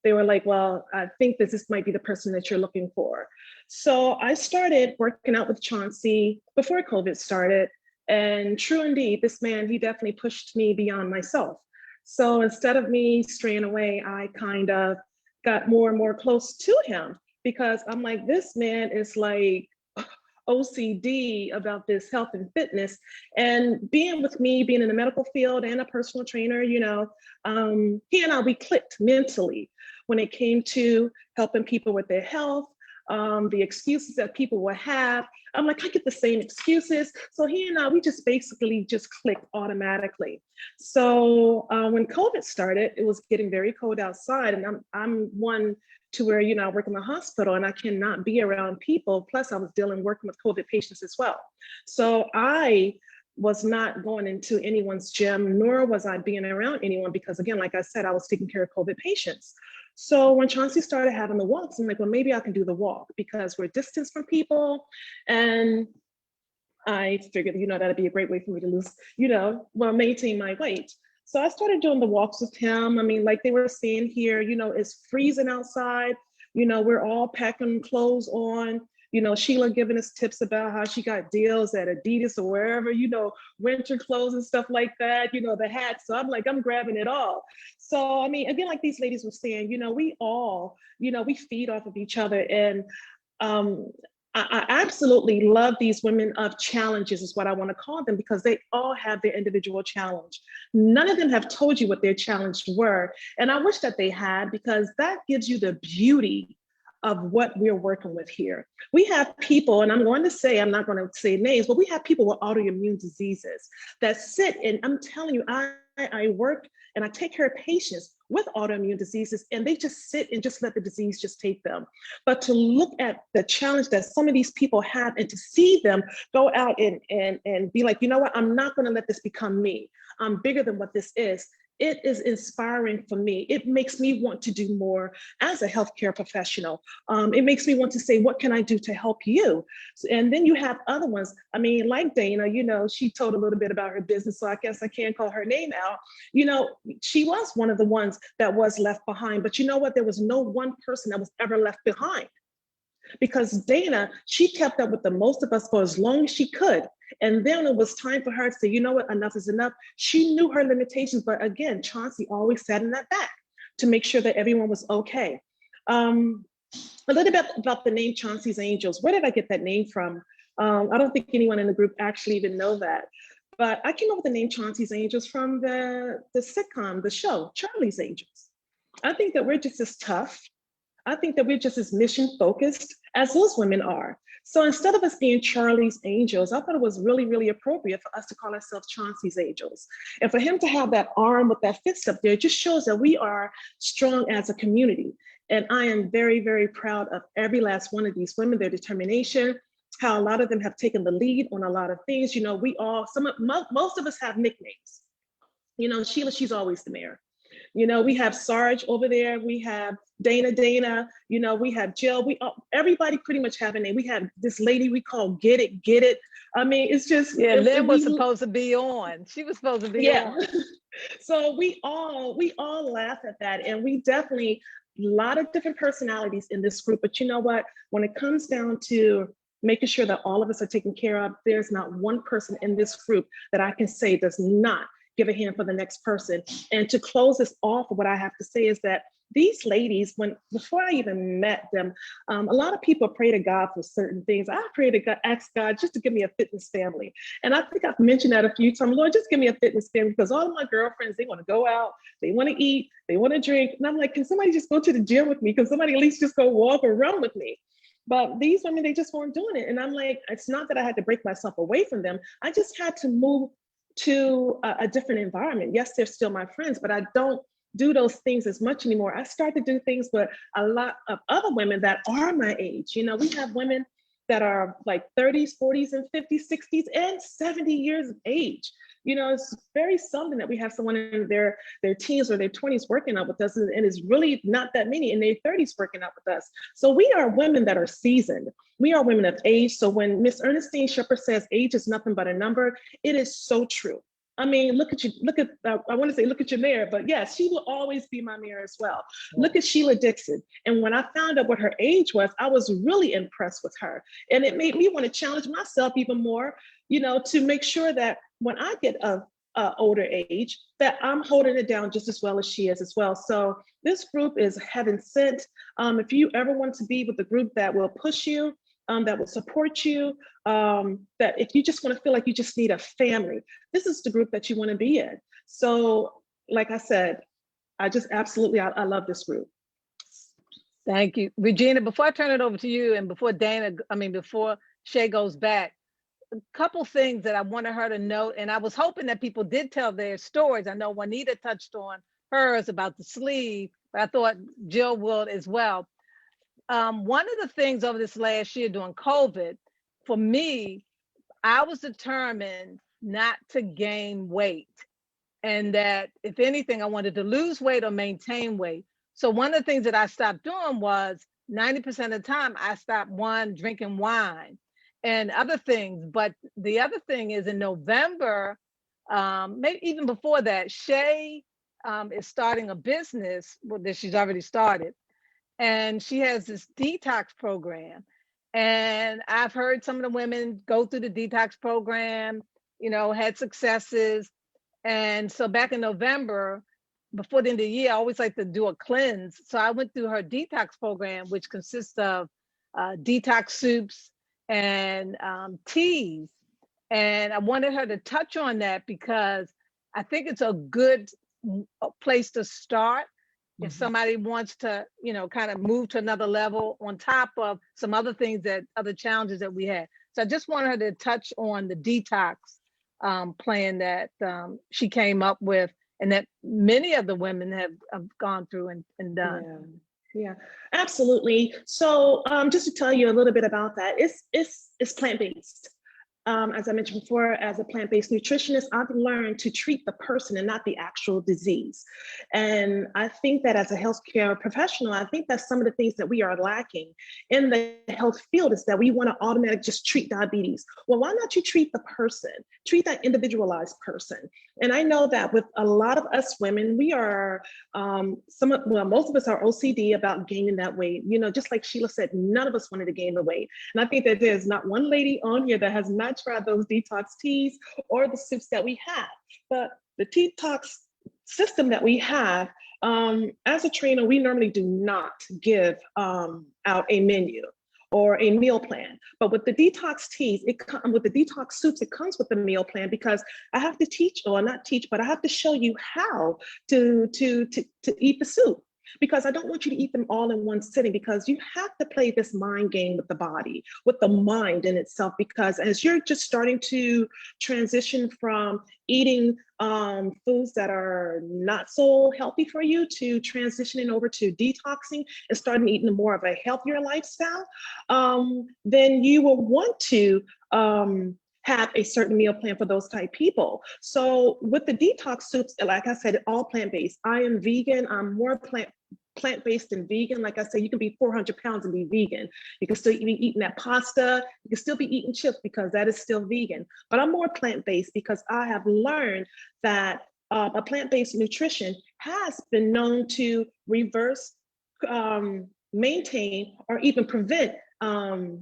Speaker 14: they were like, well, I think that this might be the person that you're looking for. So I started working out with Chauncey before COVID started. And true indeed, this man, he definitely pushed me beyond myself. So instead of me straying away, I kind of got more and more close to him, because I'm like, this man is like OCD about this health and fitness. And being with me, being in the medical field and a personal trainer, he and I, we clicked mentally when it came to helping people with their health, the excuses that people would have. I'm like, I get the same excuses. So he and I, we just basically just clicked automatically. So when COVID started, it was getting very cold outside, and I'm one to where, I work in the hospital and I cannot be around people. Plus I was working with COVID patients as well. So I was not going into anyone's gym, nor was I being around anyone, because again, like I said, I was taking care of COVID patients. So when Chauncey started having the walks, I'm like, well, maybe I can do the walk because we're distance from people. And I figured, that'd be a great way for me to lose, maintain my weight. So I started doing the walks with him. I mean, like they were saying here, it's freezing outside. We're all packing clothes on. Sheila giving us tips about how she got deals at Adidas or wherever, winter clothes and stuff like that, the hats. So I'm like, I'm grabbing it all. So, I mean, again, like these ladies were saying, we all, we feed off of each other. And I absolutely love these women of challenges, is what I want to call them, because they all have their individual challenge. None of them have told you what their challenge were. And I wish that they had, because that gives you the beauty of what we're working with here. We have people, and I'm not going to say names, but we have people with autoimmune diseases that sit, and I'm telling you, I work and I take care of patients with autoimmune diseases, and they just sit and just let the disease just take them. But to look at the challenge that some of these people have, and to see them go out and be like, you know what, I'm not going to let this become me. I'm bigger than what this is. It is inspiring for me. It makes me want to do more as a healthcare professional. It makes me want to say, what can I do to help you? And then you have other ones. I mean, like Dana, she told a little bit about her business, so I guess I can't call her name out. She was one of the ones that was left behind, but you know what? There was no one person that was ever left behind. Because Dana, she kept up with the most of us for as long as she could. And then it was time for her to say, you know what, enough is enough. She knew her limitations, but again, Chauncey always sat in that back to make sure that everyone was okay. A little bit about the name Chauncey's Angels. Where did I get that name from? I don't think anyone in the group actually even know that. But I came up with the name Chauncey's Angels from the sitcom, the show, Charlie's Angels. I think that we're just as tough. I think that we're just as mission focused as those women are. So instead of us being Charlie's Angels, I thought it was really, really appropriate for us to call ourselves Chauncey's Angels. And for him to have that arm with that fist up there, just shows that we are strong as a community. And I am very, very proud of every last one of these women, their determination, how a lot of them have taken the lead on a lot of things. Most of us have nicknames. Sheila, she's always the mayor. We have Sarge over there. We have Dana, we have Jill. Everybody pretty much have a name. We have this lady we call Get It. I mean, it's just.
Speaker 6: Yeah, Lynn was supposed to be on. She was supposed to be on.
Speaker 14: So we all laugh at that. And we definitely, a lot of different personalities in this group. But you know what? When it comes down to making sure that all of us are taken care of, there's not one person in this group that I can say does not give a hand for the next person. And to close this off, what I have to say is that these ladies, before I even met them, a lot of people pray to God for certain things. I pray to God, ask God just to give me a fitness family. And I think I've mentioned that a few times. Lord, just give me a fitness family, because all of my girlfriends, they want to go out, they want to eat, they want to drink. And I'm like, can somebody just go to the gym with me? Can somebody at least just go walk or run with me? But these women, they just weren't doing it. And I'm like, it's not that I had to break myself away from them. I just had to move to a different environment. Yes, they're still my friends, but I don't do those things as much anymore. I start to do things with a lot of other women that are my age. We have women that are like 30s, 40s, and 50s, 60s, and 70 years of age. You know, it's very seldom that we have someone in their teens or their 20s working out with us, and it's really not that many in their 30s working out with us. So we are women that are seasoned. We are women of age. So when Miss Ernestine Shepherd says age is nothing but a number, it is so true. I mean, look at you, I want to say look at your mayor, but yes, she will always be my mayor as well. Look at Sheila Dixon. And when I found out what her age was, I was really impressed with her. And it made me want to challenge myself even more, you know, to make sure that when I get a older age, that I'm holding it down just as well as she is as well. So this group is heaven sent. If you ever want to be with a group that will push you, that will support you, that if you just want to feel like you just need a family, this is the group that you want to be in. So like I said, I just absolutely, I love this group.
Speaker 6: Thank you. Regina, before I turn it over to you and before before Shay goes back, a couple things that I wanted her to note, and I was hoping that people did tell their stories. I know Juanita touched on hers about the sleeve, but I thought Jill would as well. One of the things over this last year during COVID, for me, I was determined not to gain weight, and that if anything, I wanted to lose weight or maintain weight. So one of the things that I stopped doing was 90% of the time I stopped drinking wine and other things. But the other thing is in November, maybe even before that, Shay is starting a business that she's already started. And she has this detox program. And I've heard some of the women go through the detox program, you know, had successes. And so back in November, before the end of the year, I always like to do a cleanse. So I went through her detox program, which consists of detox soups and teas. And I wanted her to touch on that because I think it's a good place to start if somebody wants to, you know, kind of move to another level on top of some other things other challenges that we had. So I just wanted her to touch on the detox plan that she came up with and that many of the women have gone through and done.
Speaker 14: Yeah, absolutely. So just to tell you a little bit about that, it's plant-based. As I mentioned before, as a plant-based nutritionist, I've learned to treat the person and not the actual disease. And I think that as a healthcare professional, I think that's some of the things that we are lacking in the health field is that we want to automatically just treat diabetes. Well, why not you treat the person, treat that individualized person? And I know that with a lot of us women, we are, most of us are OCD about gaining that weight. You know, just like Sheila said, none of us wanted to gain the weight. And I think that there's not one lady on here that has not tried those detox teas or the soups that we have. But the detox system that we have, as a trainer, we normally do not give out a menu or a meal plan. But with the detox teas, with the detox soups, it comes with a meal plan because I have to teach, or not teach, but I have to show you how to eat the soup. Because I don't want you to eat them all in one sitting, because you have to play this mind game with the body, with the mind in itself, because as you're just starting to transition from eating foods that are not so healthy for you to transitioning over to detoxing and starting eating more of a healthier lifestyle, then you will want to have a certain meal plan for those type people. So with the detox soups, like I said, all plant-based. I am vegan. I'm more plant-based and vegan. Like I said, you can be 400 pounds and be vegan. You can still be eating that pasta. You can still be eating chips because that is still vegan. But I'm more plant-based because I have learned that a plant-based nutrition has been known to reverse, maintain, or even prevent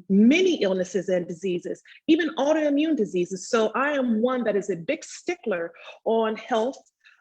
Speaker 14: many illnesses and diseases, even autoimmune diseases. So I am one that is a big stickler on health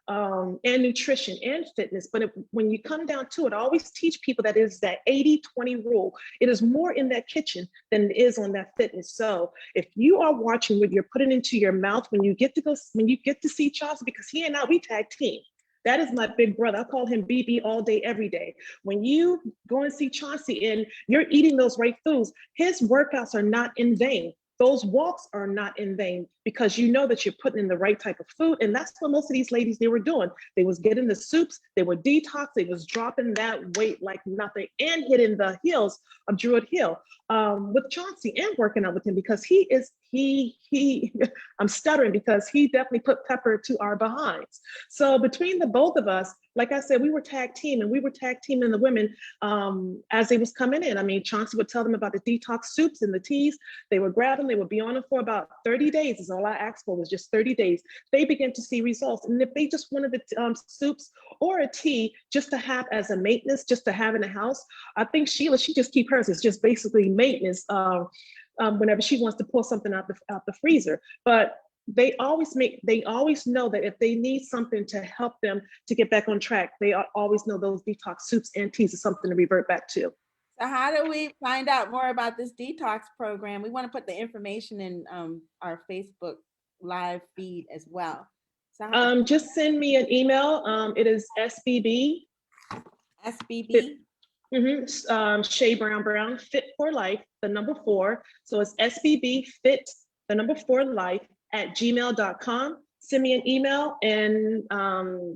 Speaker 14: and nutrition and fitness. But when you come down to it, I always teach people that is that 80-20 rule. It is more in that kitchen than it is on that fitness. So if you are watching what you're putting into your mouth, when you get to see Chauncey, because he and I, we tag team. That is my big brother. I call him BB all day, every day. When you go and see Chauncey and you're eating those right foods, his workouts are not in vain. Those walks are not in vain. because you know that you're putting in the right type of food. And that's what most of these ladies, they were doing. They was getting the soups, they were detox, they was dropping that weight like nothing and hitting the heels of Druid Hill with Chauncey and working out with him, because I'm stuttering because he definitely put pepper to our behinds. So between the both of us, like I said, we were tag team, and we were tag teaming the women as they was coming in. I mean, Chauncey would tell them about the detox soups and the teas. They would grab them, they would be on them for about 30 days is all I asked for, was just 30 days. They began to see results. And if they just wanted the soups or a tea just to have as a maintenance, just to have in the house, I think Sheila, she just keep hers. It's just basically maintenance whenever she wants to pull something out the freezer. But they always know that if they need something to help them to get back on track, they always know those detox soups and teas is something to revert back to.
Speaker 1: So how do we find out more about this detox program? We want to put the information in our Facebook live feed as well. So
Speaker 14: just send me an email. It is SBB. Shay Brown, Fit for Life, the number 4. So it's SBB Fit, the number 4 Life @gmail.com. Send me an email and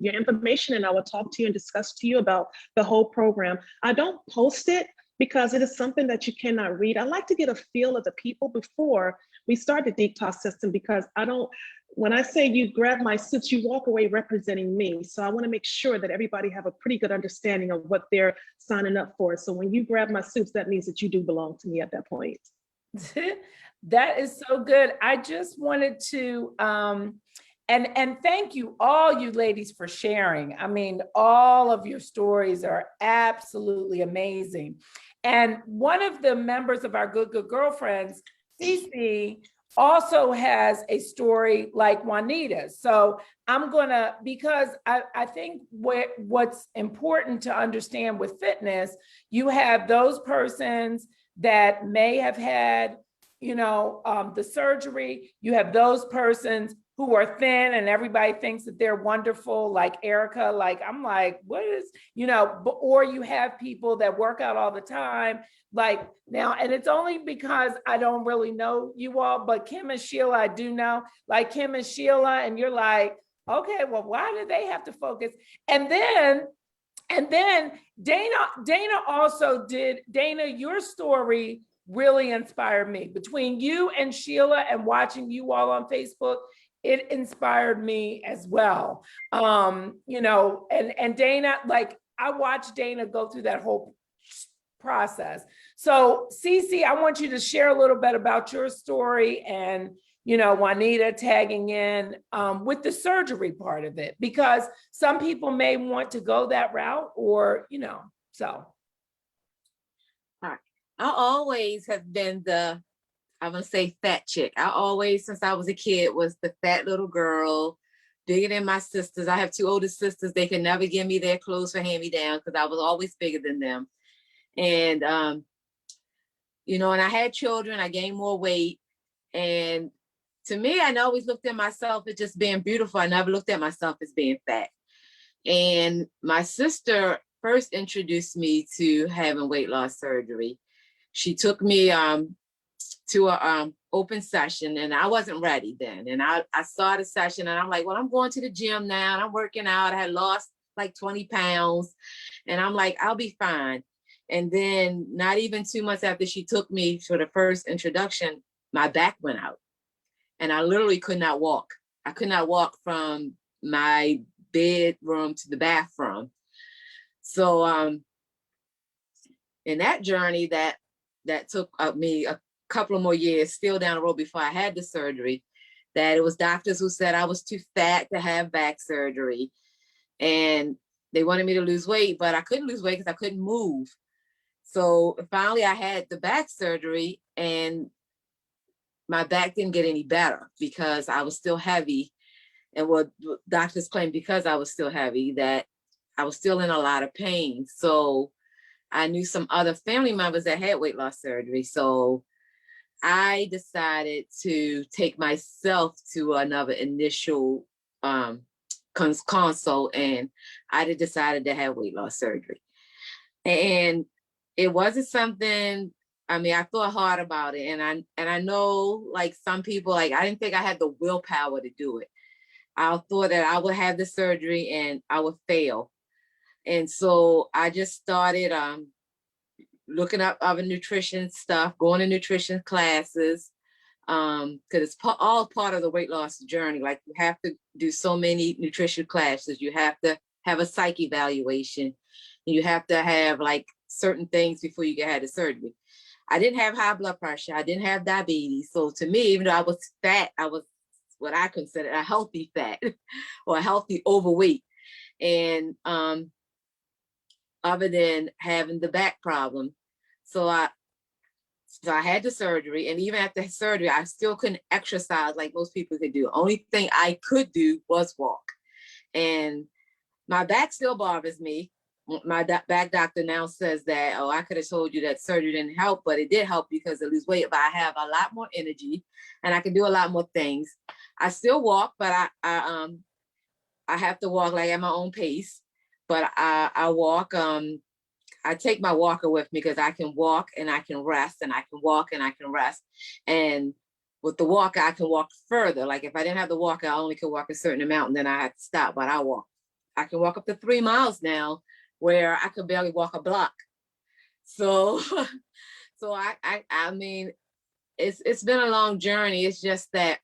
Speaker 14: your information, and I will talk to you and discuss to you about the whole program. I don't post it because it is something that you cannot read. I like to get a feel of the people before we start the detox system, because when I say you grab my soups, you walk away representing me. So I want to make sure that everybody have a pretty good understanding of what they're signing up for. So when you grab my soups, that means that you do belong to me at that point.
Speaker 2: That is so good. I just wanted to, and thank you, all you ladies, for sharing. I mean, all of your stories are absolutely amazing. And one of the members of our Good Girlfriends, Cece, also has a story like Juanita's. So I'm gonna, because I think what's important to understand with fitness, you have those persons that may have had, the surgery. You have those persons who are thin and everybody thinks that they're wonderful, like Erica. Like, I'm like, what is, or you have people that work out all the time. Like now, and it's only because I don't really know you all, but Kim and Sheila, I do know, like Kim and Sheila, and you're like, okay, well, why do they have to focus? And then Dana also did, Dana, your story really inspired me. Between you and Sheila and watching you all on Facebook, it inspired me as well. And Dana, like I watched Dana go through that whole process. So Cece, I want you to share a little bit about your story and, Juanita tagging in with the surgery part of it, because some people may want to go that route or, so.
Speaker 3: All right. I always have been I'm gonna say fat chick. I always, since I was a kid, was the fat little girl, bigger than my sisters. I have 2 older sisters. They can never give me their clothes for hand-me-down because I was always bigger than them. And, and I had children, I gained more weight. And to me, I always looked at myself as just being beautiful. I never looked at myself as being fat. And my sister first introduced me to having weight loss surgery. She took me to a open session, and I wasn't ready then. And I saw the session and I'm like, well, I'm going to the gym now and I'm working out. I had lost like 20 pounds and I'm like, I'll be fine. And then not even 2 months after she took me for the first introduction, my back went out and I literally could not walk. I could not walk from my bedroom to the bathroom. So in that journey that took me a couple of more years, still down the road before I had the surgery, that it was doctors who said I was too fat to have back surgery. And they wanted me to lose weight, but I couldn't lose weight because I couldn't move. So finally I had the back surgery and my back didn't get any better because I was still heavy. And what doctors claimed, because I was still heavy, that I was still in a lot of pain. So I knew some other family members that had weight loss surgery. So I decided to take myself to another initial consult, and I decided to have weight loss surgery. And it wasn't something I mean, I thought hard about it, and I know, like, some people, like, I didn't think I had the willpower to do it. I thought that I would have the surgery and I would fail. And so I just started looking up other nutrition stuff, going to nutrition classes, because it's all part of the weight loss journey. Like, you have to do so many nutrition classes. You have to have a psych evaluation. You have to have like certain things before you get had the surgery. I didn't have high blood pressure. I didn't have diabetes. So to me, even though I was fat, I was what I consider a healthy fat or a healthy overweight. And other than having the back problem. So I had the surgery, and even after the surgery, I still couldn't exercise like most people could do. Only thing I could do was walk. And my back still bothers me. My back doctor now says that, oh, I could have told you that surgery didn't help, but it did help because I lose weight, but I have a lot more energy and I can do a lot more things. I still walk, but I have to walk like at my own pace, but I walk, I take my walker with me because I can walk and I can rest, and I can walk and I can rest. And with the walker, I can walk further. Like if I didn't have the walker, I only could walk a certain amount and then I had to stop, but I walk. I can walk up to 3 miles now where I could barely walk a block. So, so I mean, it's been a long journey. It's just that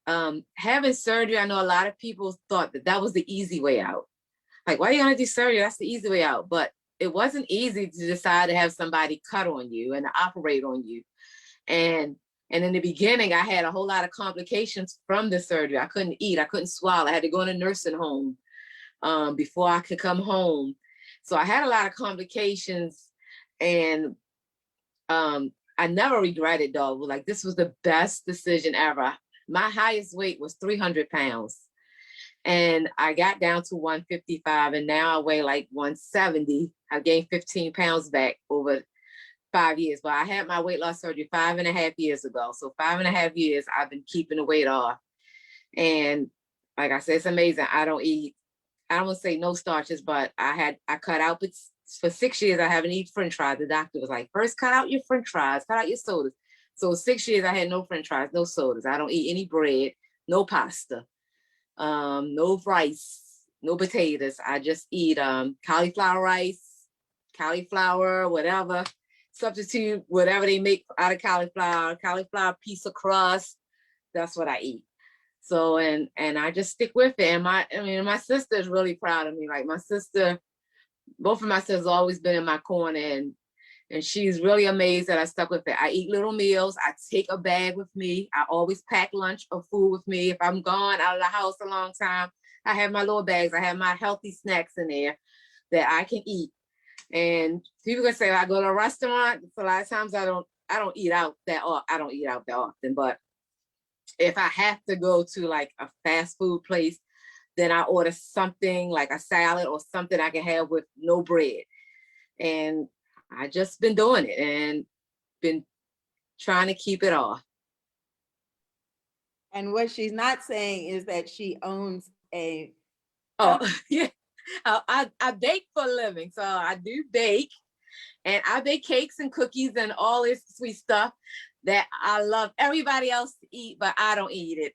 Speaker 3: having surgery, I know a lot of people thought that was the easy way out. Like, why are you gonna do surgery? That's the easy way out. But it wasn't easy to decide to have somebody cut on you and operate on you. And in the beginning, I had a whole lot of complications from the surgery. I couldn't eat, I couldn't swallow. I had to go in a nursing home before I could come home. So I had a lot of complications, and I never regretted though. Like, this was the best decision ever. My highest weight was 300 pounds. And I got down to 155, and now I weigh like 170. I gained 15 pounds back over 5 years. But I had my weight loss surgery 5.5 years ago. So 5.5 years, I've been keeping the weight off. And like I said, it's amazing. I don't want to say no starches, but I cut out, but for 6 years, I haven't eaten French fries. The doctor was like, first cut out your French fries, cut out your sodas. So 6 years, I had no French fries, no sodas. I don't eat any bread, no pasta. No rice, no potatoes. I just eat cauliflower rice, cauliflower, whatever, substitute whatever they make out of cauliflower piece of crust. That's what I eat. So and I just stick with it. And my sister is really proud of me. Like, my sister, both of my sisters always been in my corner, and she's really amazed that I stuck with it. I eat little meals. I take a bag with me. I always pack lunch or food with me. If I'm gone out of the house a long time, I have my little bags. I have my healthy snacks in there that I can eat. And people can say, I go to a restaurant. So a lot of times I don't eat out that often. But if I have to go to like a fast food place, then I order something like a salad or something I can have with no bread. And I just been doing it and been trying to keep it off.
Speaker 1: And what she's not saying is that she owns a.
Speaker 3: Oh, yeah. I bake for a living. So I do bake, and I bake cakes and cookies and all this sweet stuff that I love everybody else to eat, but I don't eat it.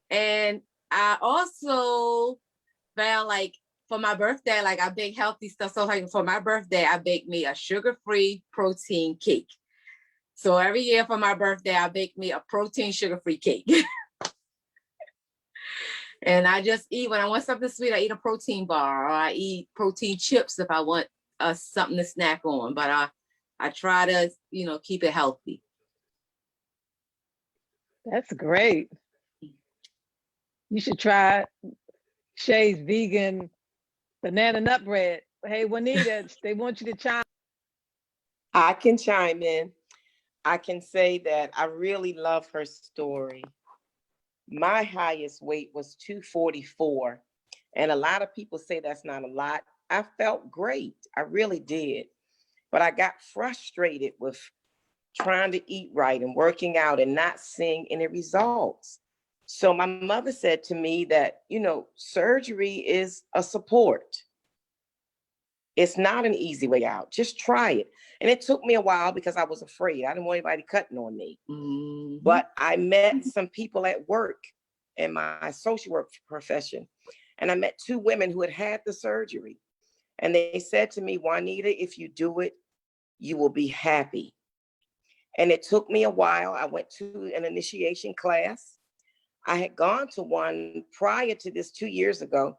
Speaker 3: And I also found, like, for my birthday, like, I bake healthy stuff. So like for my birthday, I bake me a sugar-free protein cake. So every year for my birthday, I bake me a protein sugar-free cake. And I just eat, when I want something sweet, I eat a protein bar, or I eat protein chips if I want something to snack on. But I try to, keep it healthy.
Speaker 6: That's great. You should try Shay's vegan banana nut bread. Hey, Juanita, they want you to chime.
Speaker 7: I can chime in. I can say that I really love her story. My highest weight was 244. And a lot of people say that's not a lot. I felt great. I really did. But I got frustrated with trying to eat right and working out and not seeing any results. So my mother said to me that, surgery is a support. It's not an easy way out. Just try it. And it took me a while because I was afraid. I didn't want anybody cutting on me. But I met some people at work in my social work profession. And I met two women who had had the surgery. And they said to me, Juanita, if you do it, you will be happy. And it took me a while. I went to an initiation class. I had gone to one prior to this 2 years ago,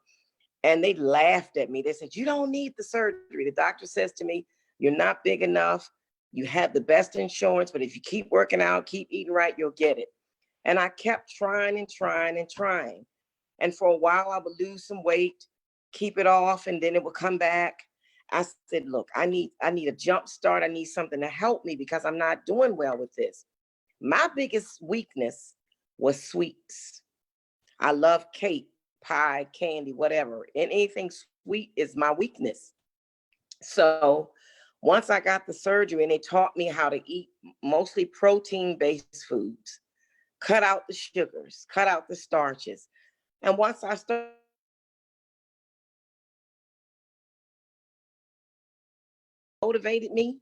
Speaker 7: and they laughed at me. They said, you don't need the surgery. The doctor says to me, you're not big enough. You have the best insurance, but if you keep working out, keep eating right, you'll get it. And I kept trying and trying and trying. And for a while, I would lose some weight, keep it off, and then it would come back. I said, look, I need a jump start. I need something to help me because I'm not doing well with this. My biggest weakness was sweets. I love cake, pie, candy, whatever. And anything sweet is my weakness. So once I got the surgery and they taught me how to eat mostly protein-based foods, cut out the sugars, cut out the starches. And once I started motivated me,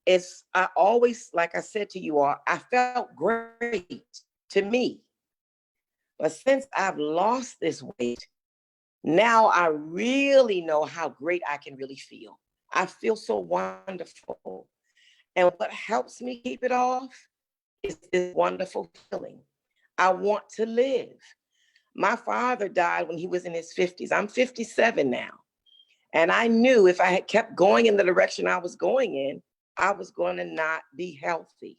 Speaker 7: it's I always, like I said to you all, I felt great to me. But since I've lost this weight, now I really know how great I can really feel. I feel so wonderful. And what helps me keep it off is this wonderful feeling. I want to live. My father died when he was in his 50s. I'm 57 now. And I knew if I had kept going in the direction I was going in, I was going to not be healthy.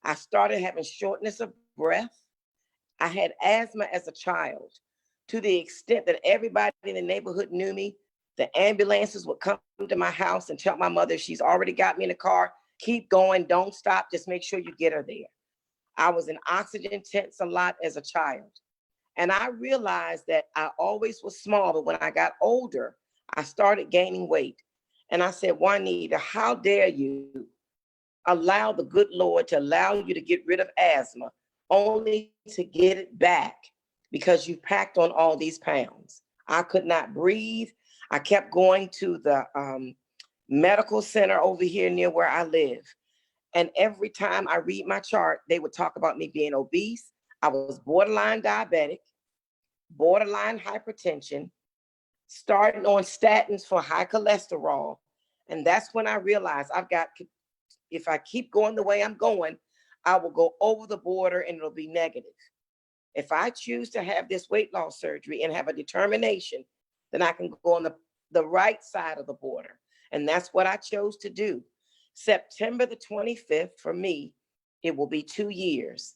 Speaker 7: I started having shortness of breath. I had asthma as a child to the extent that everybody in the neighborhood knew me. The ambulances would come to my house and tell my mother, she's already got me in the car. Keep going, don't stop, just make sure you get her there. I was in oxygen tents a lot as a child. And I realized that I always was small, but when I got older, I started gaining weight. And I said, Juanita, how dare you allow the good Lord to allow you to get rid of asthma only to get it back because you packed on all these pounds. I could not breathe. I kept going to the medical center over here near where I live. And every time I read my chart, they would talk about me being obese. I was borderline diabetic, borderline hypertension, starting on statins for high cholesterol. And that's when I realized if I keep going the way I'm going, I will go over the border and it'll be negative. If I choose to have this weight loss surgery and have a determination, then I can go on the right side of the border. And that's what I chose to do. September the 25th, for me, it will be 2 years.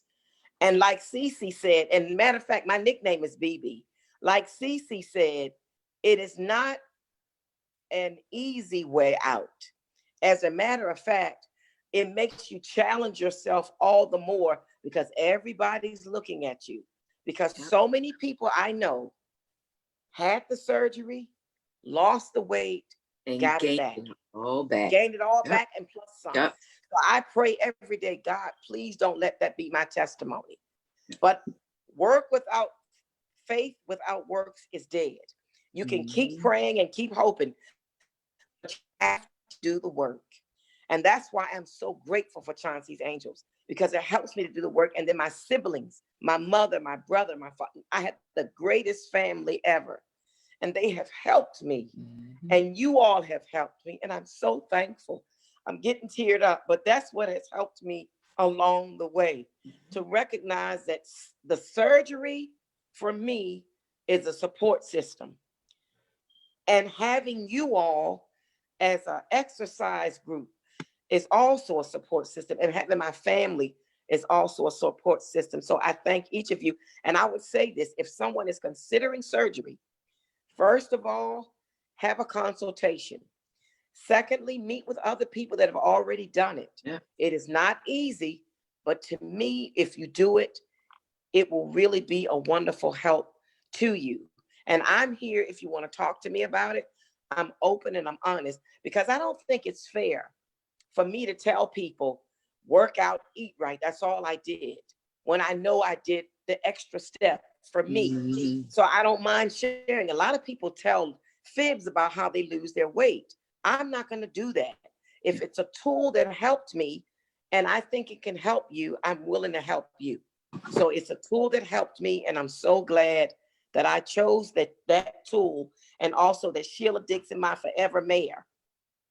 Speaker 7: And like Cece said, and matter of fact, my nickname is BB. Like Cece said, it is not an easy way out. As a matter of fact, it makes you challenge yourself all the more because everybody's looking at you. Because so many people I know had the surgery, lost the weight, and got it back. Gained it all back and plus some. So I pray every day, God, please don't let that be my testimony. But work without faith, without works is dead. You can keep praying and keep hoping, but you have to do the work. And that's why I'm so grateful for Chauncey's Angels, because it helps me to do the work. And then my siblings, my mother, my brother, my father, I had the greatest family ever. And they have helped me. And you all have helped me. And I'm so thankful. I'm getting teared up, but that's what has helped me along the way to recognize that the surgery for me is a support system. And having you all as an exercise group is also a support system. And having my family is also a support system. So I thank each of you. And I would say this, if someone is considering surgery, first of all, have a consultation. Secondly, meet with other people that have already done it. It is not easy, but to me, if you do it, it will really be a wonderful help to you. And I'm here if you want to talk to me about it. I'm open and I'm honest because I don't think it's fair for me to tell people, work out, eat right. That's all I did when I know I did the extra step for me. So I don't mind sharing. A lot of people tell fibs about how they lose their weight. I'm not going to do that. If it's a tool that helped me and I think it can help you, I'm willing to help you. So it's a tool that helped me, and I'm so glad that I chose that tool, and also that Sheila Dixon, my forever mayor,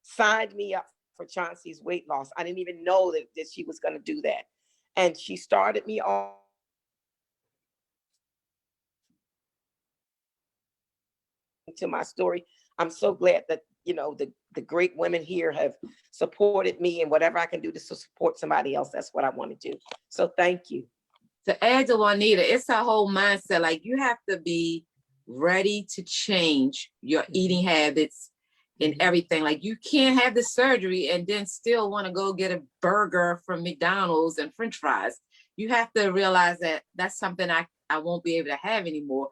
Speaker 7: signed me up for Chauncey's weight loss. I didn't even know that she was going to do that. And she started me off to my story. I'm so glad that, the great women here have supported me, and whatever I can do to support somebody else, that's what I want to do. So thank you.
Speaker 3: To add to Juanita, it's a whole mindset. Like, you have to be ready to change your eating habits and everything. Like, you can't have the surgery and then still want to go get a burger from McDonald's and French fries. You have to realize that that's something I won't be able to have anymore.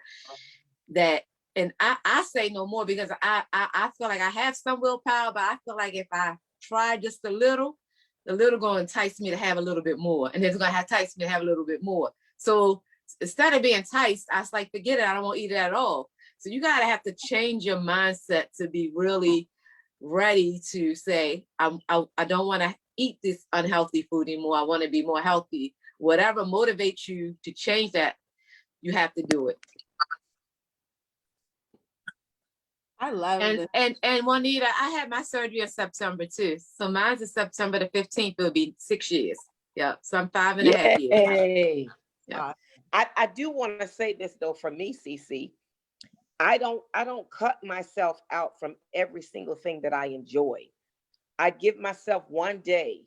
Speaker 3: And I say no more, because I feel like I have some willpower, but I feel like if I try just a little going to entice me to have a little bit more, and it's going to entice me to have a little bit more. So instead of being enticed, I was like, forget it, I don't want to eat it at all. So you got to have to change your mindset to be really ready to say, I don't want to eat this unhealthy food anymore. I want to be more healthy. Whatever motivates you to change that, you have to do it.
Speaker 1: I love it.
Speaker 3: And Juanita, I had my surgery in September too. So mine's is September the 15th. It'll be 6 years. Yeah. So I'm 5.5 years.
Speaker 7: Yay.
Speaker 3: Yeah.
Speaker 7: I do want to say this though, for me, CC, I don't cut myself out from every single thing that I enjoy. I give myself one day,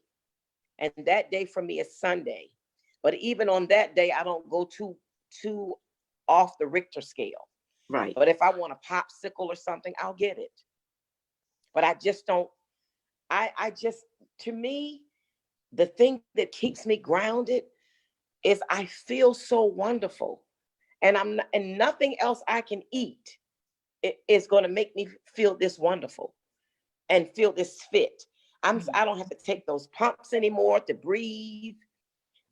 Speaker 7: and that day for me is Sunday. But even on that day, I don't go too off the Richter scale.
Speaker 3: Right.
Speaker 7: But if I want a popsicle or something, I'll get it. But I just don't, to me, the thing that keeps me grounded is I feel so wonderful. And nothing else I can eat is going to make me feel this wonderful and feel this fit. I don't have to take those pumps anymore to breathe.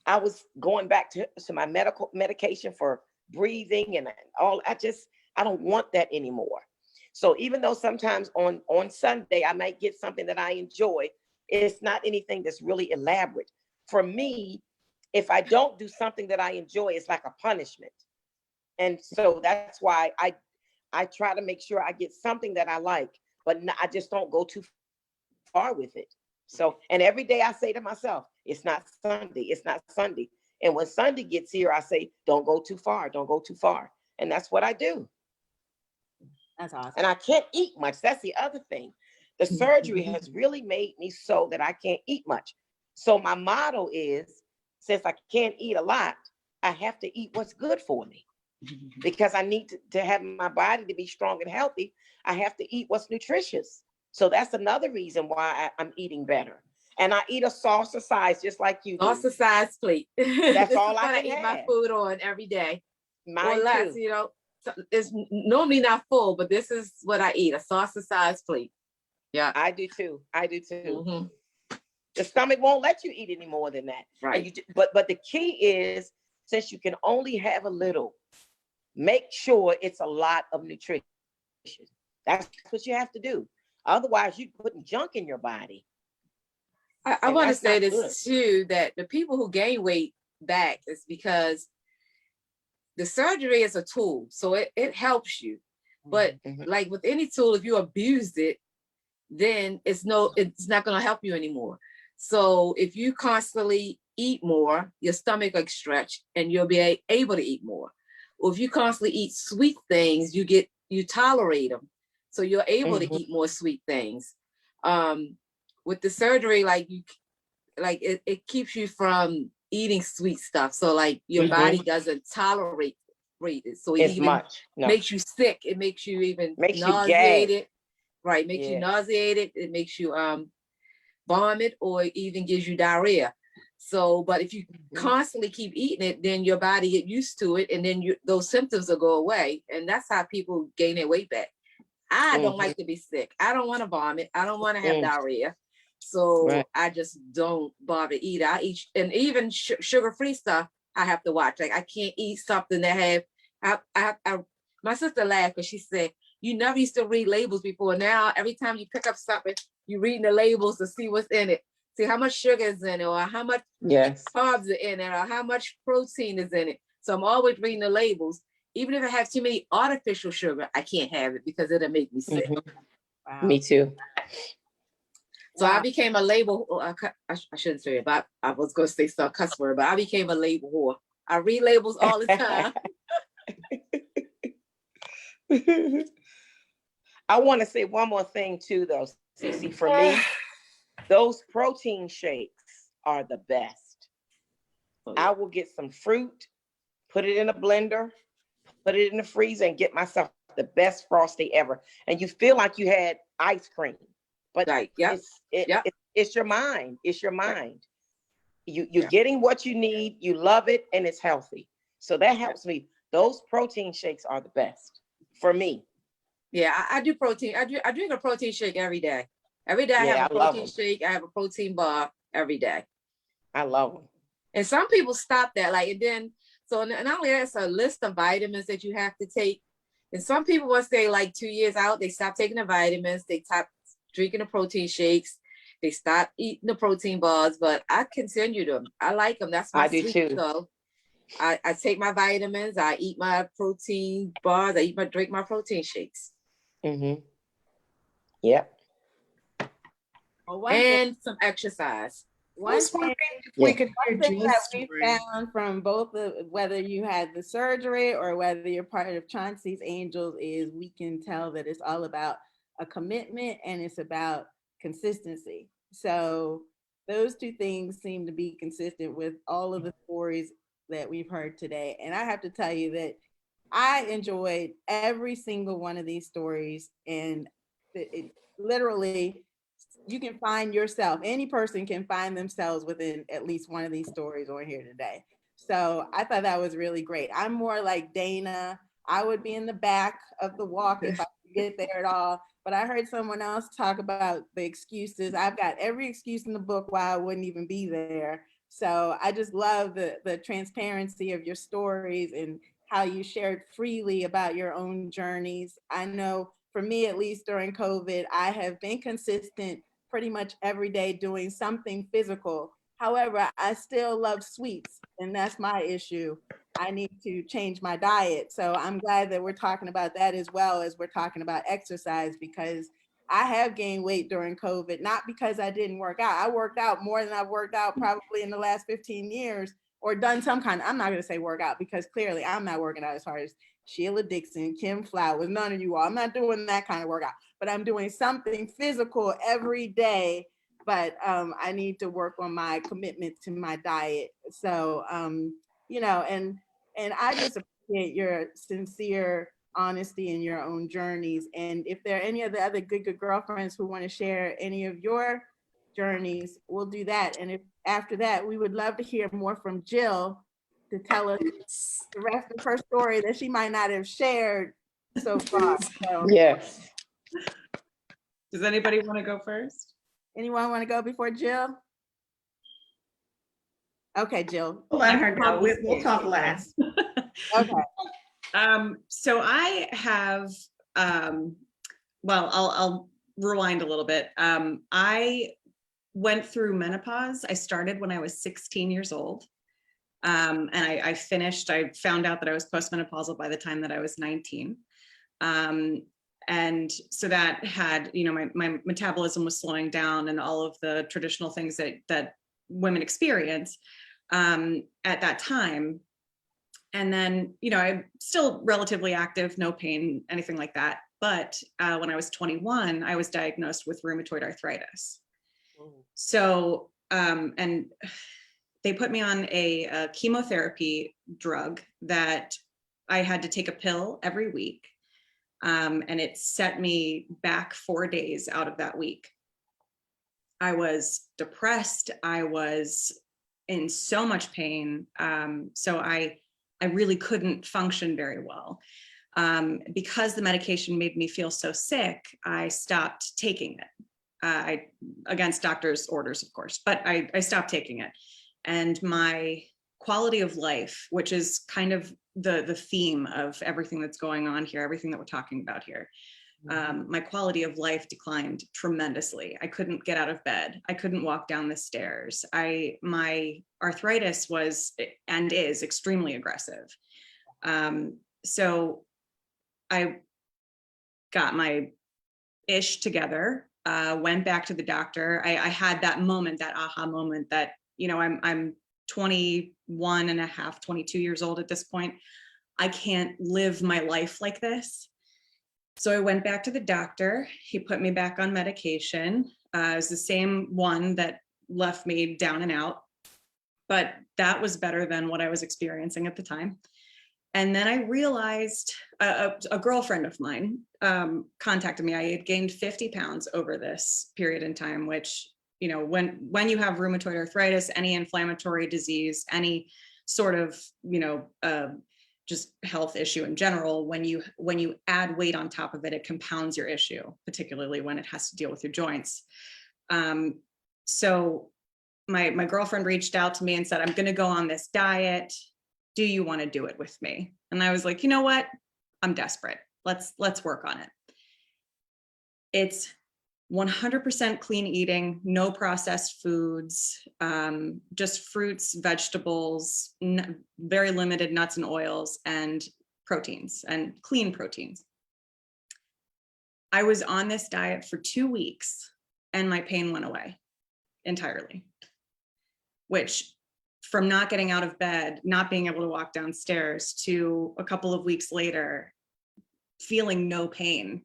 Speaker 7: I was going back to my medication for breathing and all. I don't want that anymore. So even though sometimes on Sunday I might get something that I enjoy, it's not anything that's really elaborate. For me, if I don't do something that I enjoy, it's like a punishment. And so that's why I try to make sure I get something that I like, but I just don't go too far with it. So, and every day I say to myself, it's not Sunday, it's not Sunday. And when Sunday gets here, I say, don't go too far, don't go too far. And that's what I do.
Speaker 1: That's awesome.
Speaker 7: And I can't eat much. That's the other thing. The surgery has really made me so that I can't eat much. So my motto is, since I can't eat a lot, I have to eat what's good for me. Because I need to have my body to be strong and healthy. I have to eat what's nutritious. So that's another reason why I'm eating better. And I eat a saucer size just like you do.
Speaker 3: Saucer size plate.
Speaker 7: That's all I can
Speaker 3: eat
Speaker 7: have.
Speaker 3: my food on every day.
Speaker 7: Mine
Speaker 3: or less,
Speaker 7: too.
Speaker 3: So it's normally not full, but this is what I eat, a saucer size plate. Yeah.
Speaker 7: I do too. Mm-hmm. The stomach won't let you eat any more than that.
Speaker 3: Right.
Speaker 7: But the key is, since you can only have a little, make sure it's a lot of nutrition. That's what you have to do. Otherwise, you're putting junk in your body.
Speaker 3: I want to say this too, that the people who gain weight back is because the surgery is a tool. So it helps you. But like with any tool, if you abuse it, then it's not going to help you anymore. So if you constantly eat more, your stomach will stretch and you'll be able to eat more. Or if you constantly eat sweet things, you tolerate them. So you're able to eat more sweet things. With the surgery, it keeps you from eating sweet stuff. So like your body doesn't tolerate it. So it even makes you sick. It makes you even nauseated. Right. Makes you nauseated. It makes you vomit, or even gives you diarrhea. So, but if you constantly keep eating it, then your body get used to it, and then those symptoms will go away. And that's how people gain their weight back. I don't like to be sick. I don't want to vomit. I don't want to have diarrhea. So I just don't bother eat. I eat, and even sugar-free stuff, I have to watch. Like I can't eat something that my sister laughed because she said, you never used to read labels before. Now, every time you pick up something, you're reading the labels to see what's in it. See how much sugar is in it, or how much carbs are in it, or how much protein is in it. So I'm always reading the labels. Even if it has too many artificial sugar, I can't have it because it'll make me sick.
Speaker 7: Wow. Me too.
Speaker 3: So I became a label. I shouldn't say it, but I was going to say some cuss word, but I became a label whore. I read labels all the time.
Speaker 7: I want to say one more thing too, though, Cece. For me, those protein shakes are the best. I will get some fruit, put it in a blender, put it in the freezer, and get myself the best Frosty ever. And you feel like you had ice cream, but it's your mind. It's your mind. You're getting what you need. You love it, and it's healthy. So that helps me. Those protein shakes are the best for me.
Speaker 3: Yeah, I do protein. I drink a protein shake every day. Every day I have a protein shake. I have a protein bar every day.
Speaker 7: I love them.
Speaker 3: And some people stop that, like, and then, so not only that, it's a list of vitamins that you have to take. And some people, once they like 2 years out, they stop taking the vitamins, they stop drinking the protein shakes, they stop eating the protein bars, but I continue them. I like them. That's my sweet. So I take my vitamins, I eat my protein bars, I drink my protein shakes.
Speaker 7: Mm-hmm. Yep.
Speaker 3: And some exercise.
Speaker 1: One thing that we found from both of, whether you had the surgery or whether you're part of Chauncey's Angels, is we can tell that it's all about a commitment and it's about consistency. So those two things seem to be consistent with all of the stories that we've heard today. And I have to tell you that I enjoyed every single one of these stories, and it literally, you can find yourself, any person can find themselves within at least one of these stories on here today. So I thought that was really great. I'm more like Dana. I would be in the back of the walk if I could get there at all. But I heard someone else talk about the excuses. I've got every excuse in the book why I wouldn't even be there. So I just love the transparency of your stories and how you shared freely about your own journeys. I know for me, at least during COVID, I have been consistent pretty much every day doing something physical. However, I still love sweets, and that's my issue. I need to change my diet. So I'm glad that we're talking about that as well as we're talking about exercise, because I have gained weight during COVID, not because I didn't work out. I worked out more than I've worked out probably in the last 15 years, or done some kind of, I'm not going to say workout because clearly I'm not working out as hard as Sheila Dixon, Kim Flowers, none of you all. I'm not doing that kind of workout, but I'm doing something physical every day. But I need to work on my commitment to my diet. So, you know, and I just appreciate your sincere honesty in your own journeys. And if there are any of the other good girlfriends who want to share any of your journeys, we'll do that. And if after that, we would love to hear more from Jill to tell us the rest of her story that she might not have shared so far. So,
Speaker 7: yes.
Speaker 11: Does anybody want to go first?
Speaker 1: Anyone want to go before Jill? Okay, Jill.
Speaker 10: We'll let her go. We'll talk last.
Speaker 1: Okay.
Speaker 11: So I have, well, I'll rewind a little bit. I went through menopause. I started when I was 16 years old. And I found out that I was postmenopausal by the time that I was 19. And so that had, you know, my metabolism was slowing down and all of the traditional things that women experience at that time. And then, you know, I'm still relatively active, no pain, anything like that. But when I was 21, I was diagnosed with rheumatoid arthritis. So, and they put me on a chemotherapy drug that I had to take a pill every week. And it set me back 4 days out of that week. I was depressed. I was in so much pain. So I really couldn't function very well. Because the medication made me feel so sick, I stopped taking it. Against doctor's orders, of course, but I stopped taking it. And my quality of life, which is kind of the theme of everything that's going on here, everything that we're talking about here, My quality of life declined tremendously. I couldn't get out of bed. I couldn't walk down the stairs. My arthritis was and is extremely aggressive. So I got my ish together, went back to the doctor. I had that moment, that aha moment that, you know, I'm 21 and a half, 22 years old at this point. I can't live my life like this. So I went back to the doctor. He put me back on medication. It was the same one that left me down and out, but that was better than what I was experiencing at the time. And then I realized a girlfriend of mine contacted me. I had gained 50 pounds over this period in time, which, you know, when you have rheumatoid arthritis, any inflammatory disease, any sort of, you know, just health issue in general, when you add weight on top of it, it compounds your issue, particularly when it has to deal with your joints. So my girlfriend reached out to me and said, I'm going to go on this diet. Do you want to do it with me? And I was like, you know what? I'm desperate. Let's work on it. It's 100% clean eating, no processed foods, just fruits, vegetables, very limited nuts and oils, and proteins, and clean proteins. I was on this diet for 2 weeks and my pain went away entirely, which, from not getting out of bed, not being able to walk downstairs, to a couple of weeks later, feeling no pain.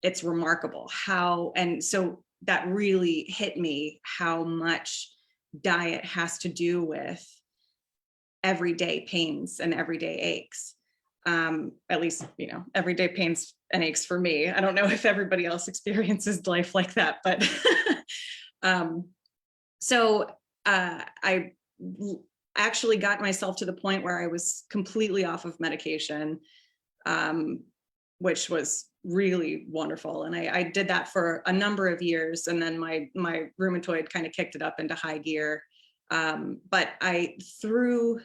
Speaker 11: It's remarkable how, and so that really hit me how much diet has to do with everyday pains and everyday aches. At least, you know, everyday pains and aches for me. I don't know if everybody else experiences life like that, but so I actually got myself to the point where I was completely off of medication, which was really wonderful. And I did that for a number of years. And then my rheumatoid kind of kicked it up into high gear. But through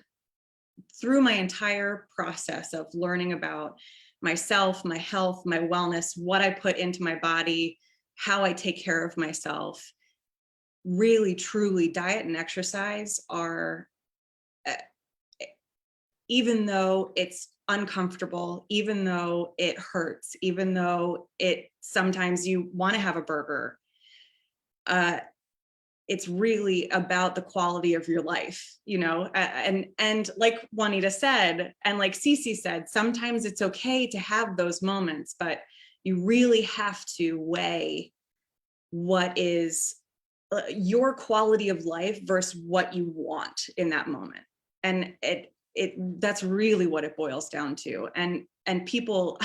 Speaker 11: my entire process of learning about myself, my health, my wellness, what I put into my body, how I take care of myself, really, truly, diet and exercise are, even though it's uncomfortable, even though it hurts, even though sometimes you want to have a burger, it's really about the quality of your life, you know, and like Juanita said, and like Cece said, sometimes it's okay to have those moments, but you really have to weigh what is your quality of life versus what you want in that moment. And that's really what it boils down to. And people,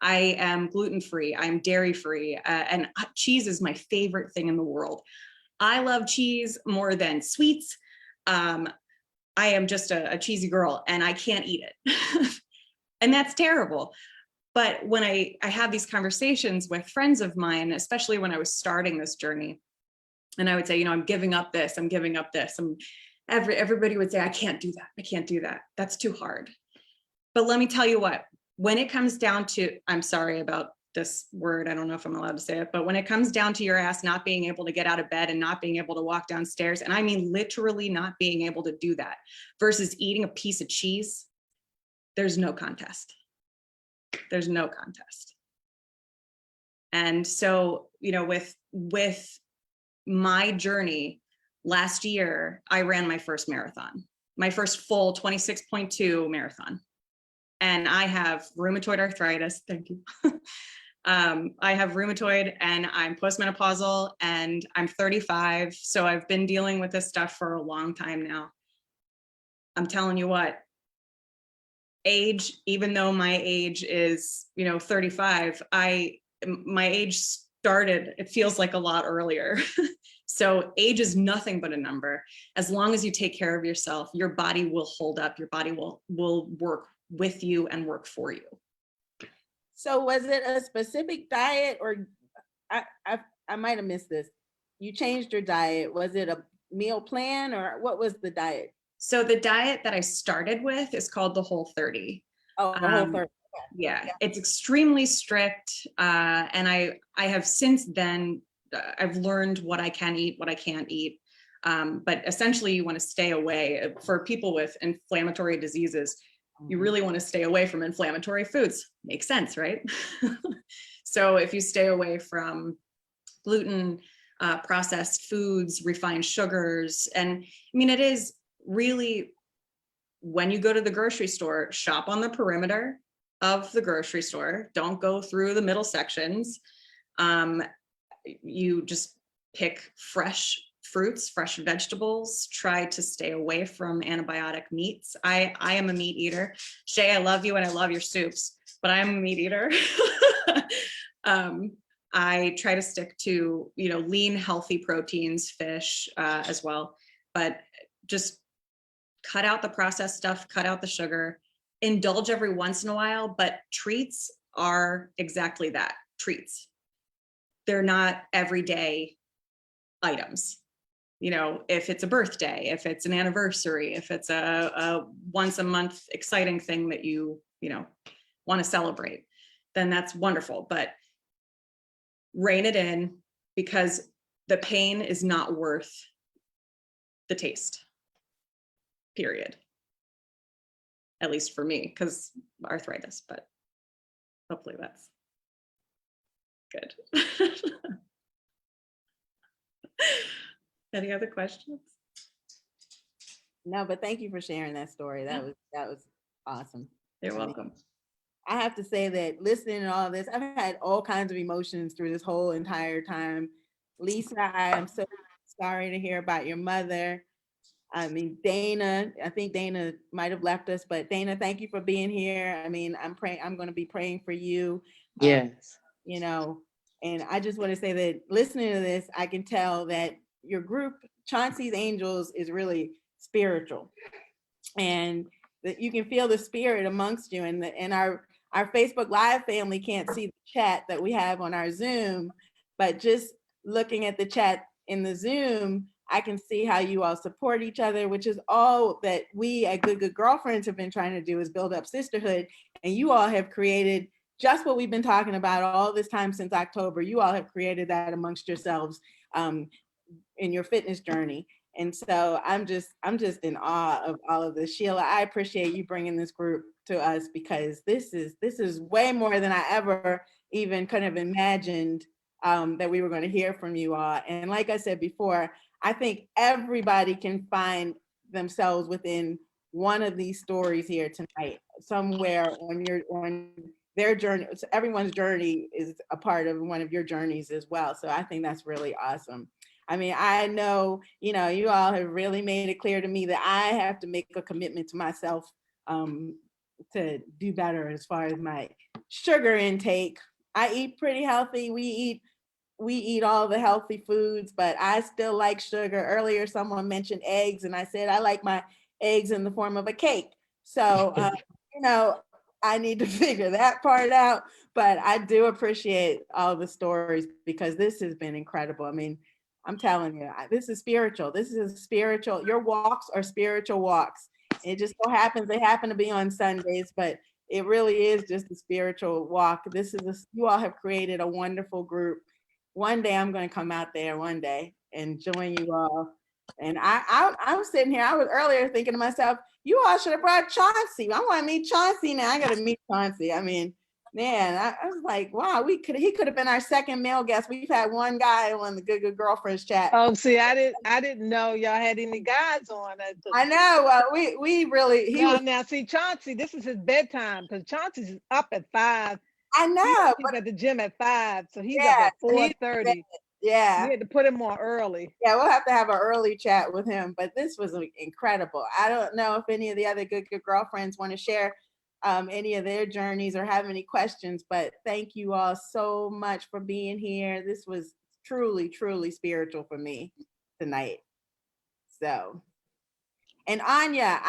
Speaker 11: I am gluten-free, I'm dairy-free, and cheese is my favorite thing in the world. I love cheese more than sweets. I am just a cheesy girl and I can't eat it. And that's terrible. But when I have these conversations with friends of mine, especially when I was starting this journey, and I would say, you know, I'm giving up this, I'm giving up this. Everybody would say, I can't do that. I can't do that. That's too hard. But let me tell you what, when it comes down to, I'm sorry about this word, I don't know if I'm allowed to say it, but when it comes down to your ass not being able to get out of bed and not being able to walk downstairs, and I mean literally not being able to do that, versus eating a piece of cheese, there's no contest. There's no contest. And so, you know, with my journey, last year, I ran my first marathon, my first full 26.2 marathon. And I have rheumatoid arthritis. Thank you. I have rheumatoid and I'm postmenopausal and I'm 35. So I've been dealing with this stuff for a long time now. I'm telling you what, age, even though my age is, you know, 35, my age started, it feels like a lot earlier. So age is nothing but a number. As long as you take care of yourself, your body will hold up, your body will work with you and work for you.
Speaker 1: So was it a specific diet, or I might have missed this? You changed your diet. Was it a meal plan, or what was the diet?
Speaker 11: So the diet that I started with is called the Whole 30.
Speaker 1: Oh, the Whole 30.
Speaker 11: Yeah, it's extremely strict. And I have since then, I've learned what I can eat, what I can't eat. But essentially you want to stay away for people with inflammatory diseases. You really want to stay away from inflammatory foods. Makes sense, right? So if you stay away from gluten, processed foods, refined sugars, and I mean, it is really, when you go to the grocery store, shop on the perimeter of the grocery store. Don't go through the middle sections. You just pick fresh fruits, fresh vegetables. Try to stay away from antibiotic meats. I am a meat eater. Shay, I love you and I love your soups, but I'm a meat eater. I try to stick to, lean, healthy proteins, fish as well, but just cut out the processed stuff, cut out the sugar, indulge every once in a while, but treats are exactly that, treats. They're not everyday items. If it's a birthday, if it's an anniversary, if it's a once a month exciting thing that you want to celebrate, then that's wonderful. But rein it in, because the pain is not worth the taste, period. At least for me, because arthritis, but hopefully that's good. Any other questions?
Speaker 1: No, but thank you for sharing that story. That was awesome.
Speaker 11: You're welcome.
Speaker 1: I have to say that listening to all this, I've had all kinds of emotions through this whole entire time. Lisa, I am so sorry to hear about your mother. I mean, Dana, I think Dana might have left us, but Dana, thank you for being here. I mean, I'm going to be praying for you.
Speaker 7: Yes.
Speaker 1: And I just want to say that listening to this, I can tell that your group, Chauncey's Angels, is really spiritual, and that you can feel the spirit amongst you. And our Facebook Live family can't see the chat that we have on our Zoom, but just looking at the chat in the Zoom, I can see how you all support each other, which is all that we at Good Girlfriends have been trying to do, is build up sisterhood. And you all have created just what we've been talking about all this time since October. You all have created that amongst yourselves in your fitness journey. And so I'm just in awe of all of this. Sheila, I appreciate you bringing this group to us, because this is way more than I ever even could have imagined that we were going to hear from you all. And like I said before, I think everybody can find themselves within one of these stories here tonight, somewhere on their journey. Everyone's journey is a part of one of your journeys as well. So I think that's really awesome. I mean, I know, you all have really made it clear to me that I have to make a commitment to myself to do better as far as my sugar intake. I eat pretty healthy. We eat all the healthy foods, but I still like sugar. Earlier, someone mentioned eggs, and I said I like my eggs in the form of a cake. So, I need to figure that part out, but I do appreciate all the stories, because this has been incredible. I mean, I'm telling you, this is spiritual. This is spiritual. Your walks are spiritual walks. It just so happens they happen to be on Sundays, but it really is just a spiritual walk. You all have created a wonderful group. One day I'm going to come out there one day and join you all. And I'm sitting here, I was earlier thinking to myself, you all should have brought Chauncey. I want to meet Chauncey now. I got to meet Chauncey. I mean, man, I was like, wow, he could have been our second male guest. We've had one guy on the Good Girlfriends chat.
Speaker 6: Oh, see, I didn't know y'all had any guys on.
Speaker 1: I know. We really.
Speaker 6: Now, see, Chauncey, this is his bedtime, because Chauncey's up at 5.
Speaker 1: I know.
Speaker 6: He's at the gym at 5, so he's up at 4:30.
Speaker 1: Yeah.
Speaker 6: We had to put him on early.
Speaker 1: Yeah, we'll have to have an early chat with him. But this was incredible. I don't know if any of the other good girlfriends want to share any of their journeys or have any questions, but thank you all so much for being here. This was truly, truly spiritual for me tonight. So, and Anya,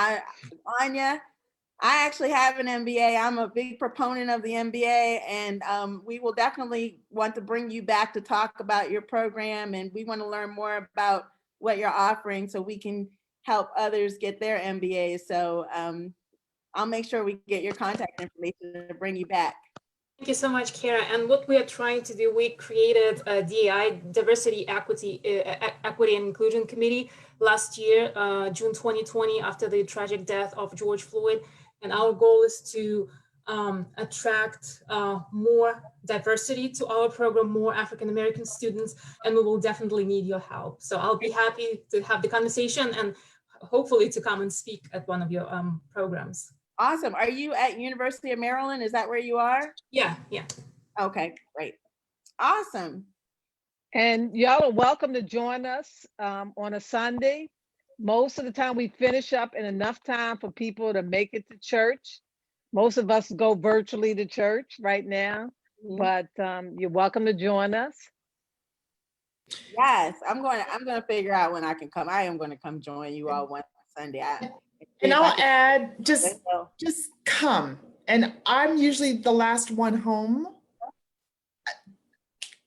Speaker 1: I actually have an MBA. I'm a big proponent of the MBA, and we will definitely want to bring you back to talk about your program, and we want to learn more about what you're offering so we can help others get their MBAs. So I'll make sure we get your contact information to bring you back.
Speaker 9: Thank you so much, Kara. And what we are trying to do, we created a DEI, Diversity, Equity and Inclusion Committee last year, June 2020, after the tragic death of George Floyd. And our goal is to attract more diversity to our program, more African-American students, and we will definitely need your help. So I'll be happy to have the conversation and hopefully to come and speak at one of your programs.
Speaker 1: Awesome. Are you at University of Maryland? Is that where you are?
Speaker 9: Yeah.
Speaker 1: Okay, great. Awesome.
Speaker 6: And y'all are welcome to join us on a Sunday. Most of the time we finish up in enough time for people to make it to church. Most of us go virtually to church right now, but you're welcome to join us.
Speaker 1: Yes, I'm going to figure out when I can come. I am going to come join you all one Sunday.
Speaker 8: And I'll add, just come. And I'm usually the last one home.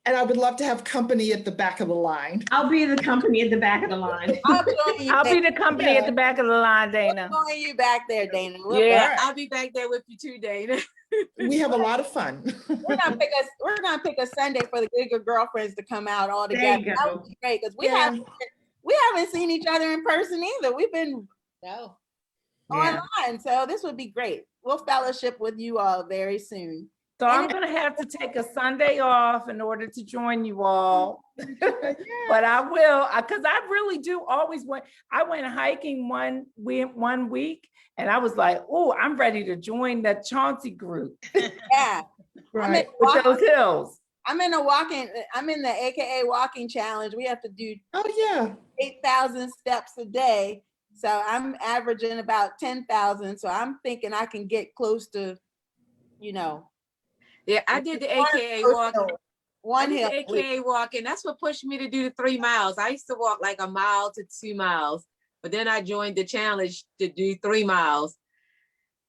Speaker 8: And I would love to have company at the back of the line.
Speaker 11: I'll be the company at the back of the line.
Speaker 1: I'll join you.
Speaker 2: I'll be the company at the back of the line, Dana.
Speaker 1: We'll join you back there, Dana.
Speaker 2: Yeah.
Speaker 1: I'll be back there with you too, Dana.
Speaker 8: We have a lot of fun.
Speaker 1: We're gonna pick a Sunday for the Good Good Girlfriends to come out all
Speaker 11: There
Speaker 1: together.
Speaker 11: you
Speaker 1: That
Speaker 11: go.
Speaker 1: would be great because we haven't seen each other in person either. We've been online, so this would be great. We'll fellowship with you all very soon.
Speaker 2: So I'm gonna have to take a Sunday off in order to join you all. But I will, because I really do always I went hiking one week and I was like, oh, I'm ready to join that Chauncey group.
Speaker 1: Yeah.
Speaker 8: Right.
Speaker 2: With those hills.
Speaker 1: I'm in the AKA walking challenge. We have to do 8,000 steps a day. So I'm averaging about 10,000. So I'm thinking I can get close to,
Speaker 3: Yeah, I did the AKA walking. AKA walking. That's what pushed me to do the 3 miles. I used to walk like 1 mile to 2 miles, but then I joined the challenge to do 3 miles.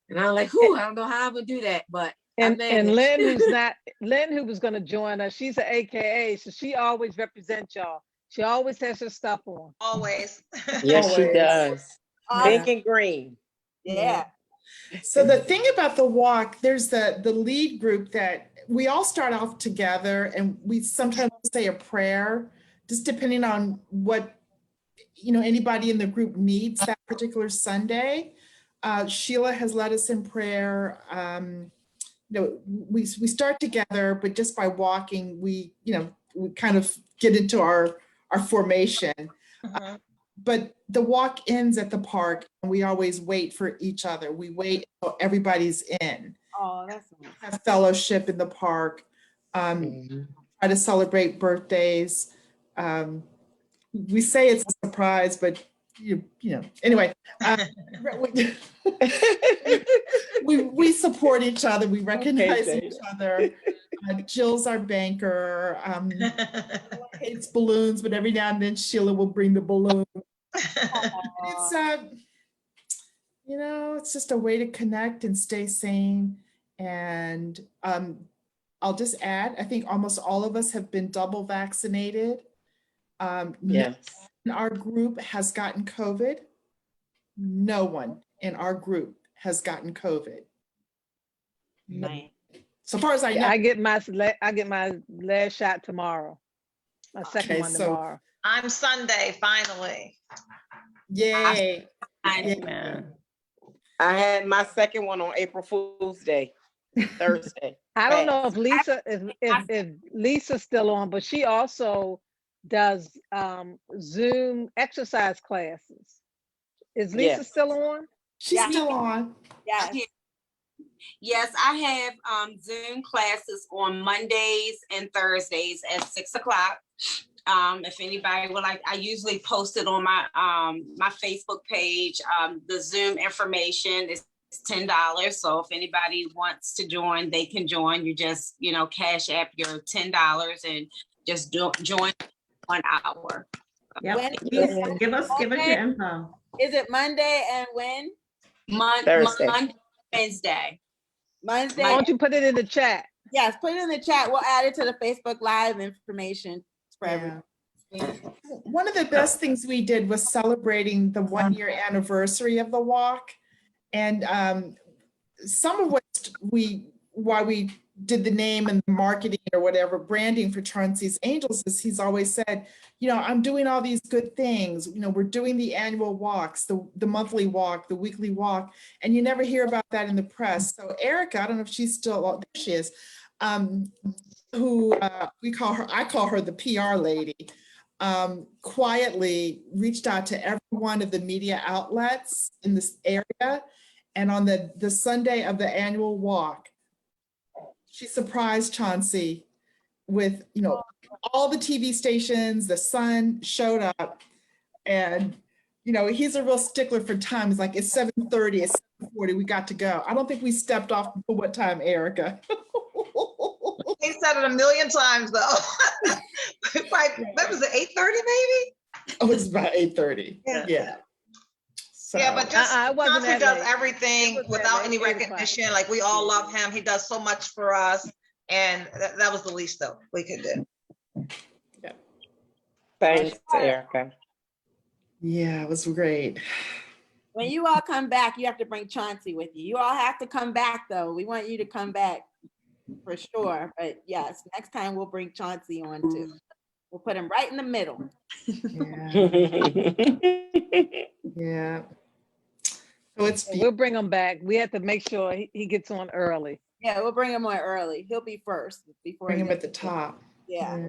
Speaker 3: And I'm like, whew, I don't know how I'm gonna do that, but
Speaker 6: and Lynn, who was gonna join us, she's an AKA, so she always represents y'all. She always has her stuff on.
Speaker 10: Always.
Speaker 7: Yes, she does. Pink and green.
Speaker 1: Yeah.
Speaker 8: So the thing about the walk, there's the lead group that we all start off together and we sometimes say a prayer, just depending on what, anybody in the group needs that particular Sunday. Sheila has led us in prayer. We start together, but just by walking, we kind of get into our formation. But the walk ends at the park and we always wait for each other. We wait until everybody's in.
Speaker 1: Oh, that's nice.
Speaker 8: Have fellowship in the park, try to celebrate birthdays. We say it's a surprise, but anyway, we support each other. We recognize each other. Jill's our banker. Hates balloons, but every now and then Sheila will bring the balloon. It's it's just a way to connect and stay sane. And I'll just add, I think almost all of us have been double vaccinated.
Speaker 7: Yes.
Speaker 8: No one in our group has gotten COVID. No one in our group has gotten COVID.
Speaker 1: Nice.
Speaker 8: So far as I know.
Speaker 6: I get my last shot tomorrow. My second one tomorrow.
Speaker 10: I'm Sunday, finally.
Speaker 8: Yay.
Speaker 2: Amen.
Speaker 7: I had my second one on April Fool's Day, Thursday.
Speaker 6: I don't know if Lisa's still on, but she also does Zoom exercise classes. Is Lisa still on?
Speaker 8: She's still on.
Speaker 1: Yes.
Speaker 13: Yes, I have Zoom classes on Mondays and Thursdays at 6 o'clock. If anybody would like, I usually post it on my my Facebook page. The Zoom information is $10. So if anybody wants to join, they can join. You just, cash app your $10 and just join 1 hour.
Speaker 11: Yep. Give us your info.
Speaker 1: Is it Monday and when?
Speaker 7: Thursday.
Speaker 13: Monday, Wednesday.
Speaker 1: Wednesday.
Speaker 6: Why don't you put it in the chat?
Speaker 1: Yes, put it in the chat. We'll add it to the Facebook Live information for everyone.
Speaker 8: One of the best things we did was celebrating the 1-year anniversary of the walk. And some of why we did the name and the marketing or whatever branding for Chauncey's Angels is he's always said, I'm doing all these good things. We're doing the annual walks, the monthly walk, the weekly walk, and you never hear about that in the press. So Erica, I don't know if she's still, there she is, who I call her the PR lady, quietly reached out to every one of the media outlets in this area. And on the Sunday of the annual walk, she surprised Chauncey with, all the TV stations, the Sun showed up, and, he's a real stickler for time. He's like, it's 7:30, it's 7:40, we got to go. I don't think we stepped off until what time, Erica?
Speaker 10: He said it a million times though. What was it, 8:30 maybe?
Speaker 8: Oh, it's about 8:30. Yeah. So,
Speaker 10: Yeah, but just
Speaker 6: it wasn't
Speaker 10: Chauncey
Speaker 6: that
Speaker 10: does
Speaker 6: late.
Speaker 10: everything
Speaker 6: It was that
Speaker 10: without
Speaker 6: late,
Speaker 10: any
Speaker 6: 8 o'clock.
Speaker 10: recognition. Like, we all love him. He does so much for us. And that was the least though we could do.
Speaker 7: Thanks, Erica.
Speaker 8: yeah, it was great.
Speaker 1: When you all come back, you have to bring Chauncey with you. You all have to come back though. We want you to come back for sure. But yes, next time we'll bring Chauncey on too. We'll put him right in the middle.
Speaker 8: Yeah. So
Speaker 6: We'll bring him back. We have to make sure he gets on early.
Speaker 1: Yeah, we'll bring him on early. He'll be first before
Speaker 8: bring him
Speaker 1: he
Speaker 8: at the top.
Speaker 1: Yeah.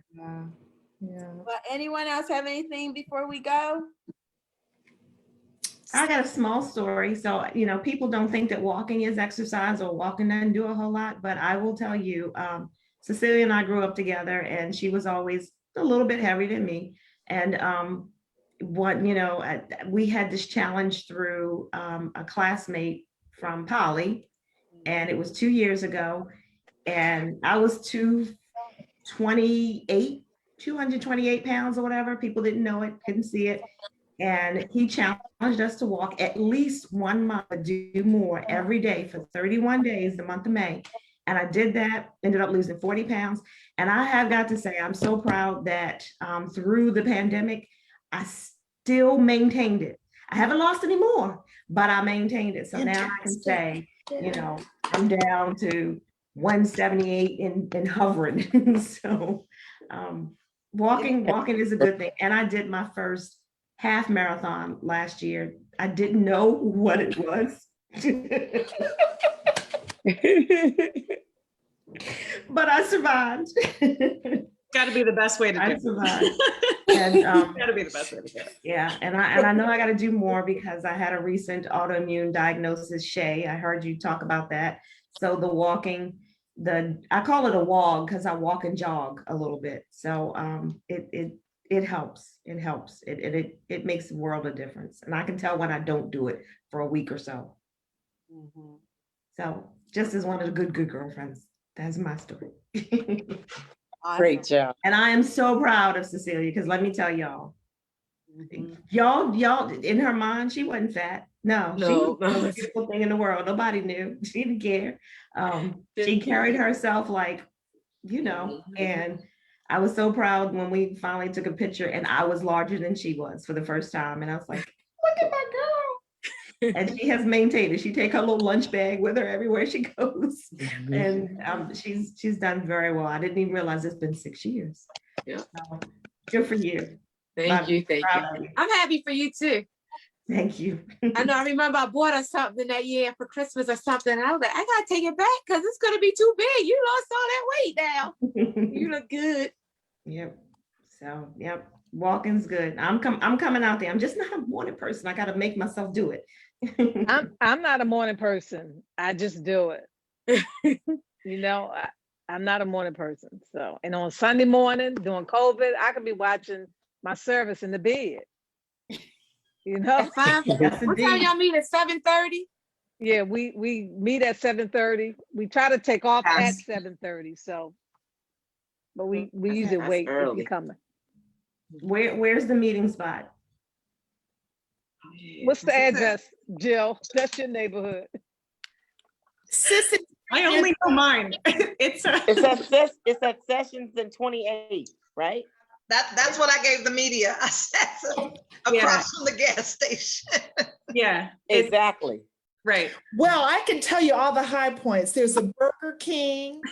Speaker 8: Yeah.
Speaker 1: But anyone else have anything before we go?
Speaker 15: I got a small story. So, people don't think that walking is exercise or walking doesn't do a whole lot, but I will tell you, Cecilia and I grew up together and she was always a little bit heavier than me. And we had this challenge through a classmate from Poly, and it was 2 years ago. And I was 228 pounds or whatever. People didn't know it, couldn't see it. And he challenged us to walk at least 1 month, do more every day for 31 days, the month of May. And I did that, ended up losing 40 pounds. And I have got to say, I'm so proud that through the pandemic, I still maintained it. I haven't lost any more, but I maintained it. So now I can say, I'm down to 178 and hovering. So walking is a good thing. And I did my first half marathon last year. I didn't know what it was. But I survived.
Speaker 11: Got to be the best way to do it.
Speaker 15: I survived. And
Speaker 11: got to be the best way to do it.
Speaker 15: Yeah, and I know I got to do more because I had a recent autoimmune diagnosis, Shay. I heard you talk about that. So the walking, I call it a walk because I walk and jog a little bit. So it helps. It helps. It makes a world of difference. And I can tell when I don't do it for a week or so.
Speaker 1: Mm-hmm.
Speaker 15: So just as one of the good girlfriends, that's my story.
Speaker 1: Awesome.
Speaker 7: Great job.
Speaker 15: And I am so proud of Cecilia because let me tell y'all, y'all in her mind, she wasn't fat. No, she was the most beautiful thing in the world. Nobody knew. She didn't care. She carried herself like, and I was so proud when we finally took a picture and I was larger than she was for the first time. And I was like, look at my girl. And she has maintained it. She take her little lunch bag with her everywhere she goes. And she's done very well. I didn't even realize it's been 6 years.
Speaker 3: Yeah.
Speaker 15: So, good for you.
Speaker 3: Thank you. I'm happy for you too.
Speaker 15: Thank you.
Speaker 3: I know. I remember I bought her something that year for Christmas or something. And I was like, I gotta take it back because it's gonna be too big. You lost all that weight now. You look good.
Speaker 15: Yep. So yep. Walking's good. I'm coming out there. I'm just not a morning person. I gotta make myself do it.
Speaker 6: I'm not a morning person. I just do it. I'm not a morning person. So, and on Sunday morning during COVID, I could be watching my service in the bed.
Speaker 3: At 5? What time y'all meet at 7:30?
Speaker 6: Yeah, we meet at 7:30. We try to take off at 7:30. So, but we usually wait if you're coming.
Speaker 15: Where's the meeting spot?
Speaker 6: What's the address, Jill? That's your neighborhood.
Speaker 8: Sissy,
Speaker 11: I only know mine. It's
Speaker 7: at Sessions in 28, right?
Speaker 10: That's what I gave the media. I said across from the gas station.
Speaker 11: Yeah,
Speaker 7: exactly.
Speaker 11: Right.
Speaker 8: Well, I can tell you all the high points. There's a Burger King.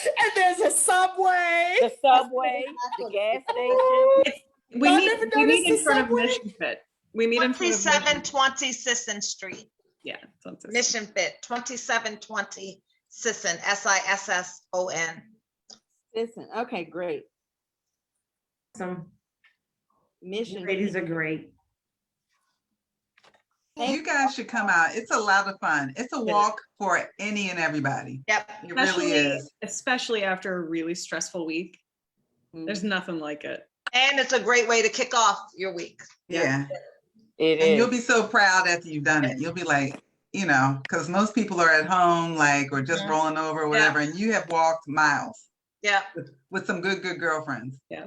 Speaker 8: And there's a Subway.
Speaker 7: The Subway, the gas station.
Speaker 11: We
Speaker 8: Y'all
Speaker 11: meet,
Speaker 8: never
Speaker 11: we meet
Speaker 8: noticed
Speaker 11: in
Speaker 8: the
Speaker 11: front of
Speaker 8: Subway?
Speaker 11: Mission Fit. We meet in front of Mission.
Speaker 10: 2720 Sisson Street,
Speaker 11: Yeah. it's on Sisson.
Speaker 10: Mission Fit, 2720 Sisson, Sisson.
Speaker 1: Listen, okay, great.
Speaker 15: Some
Speaker 1: Mission.
Speaker 15: ladies are great.
Speaker 12: You guys should come out. It's a lot of fun. It's a walk for any and everybody.
Speaker 10: Yep.
Speaker 12: It really is.
Speaker 11: Especially after a really stressful week.
Speaker 1: Mm-hmm.
Speaker 11: There's nothing like it.
Speaker 10: And it's a great way to kick off your week.
Speaker 12: Yeah.
Speaker 7: It
Speaker 12: And
Speaker 7: is.
Speaker 12: you'll be so proud after you've done it. You'll be like, you know, because most people are at home, like, or just rolling over or whatever, and you have walked miles.
Speaker 10: Yeah.
Speaker 12: With some good girlfriends.
Speaker 11: Yeah.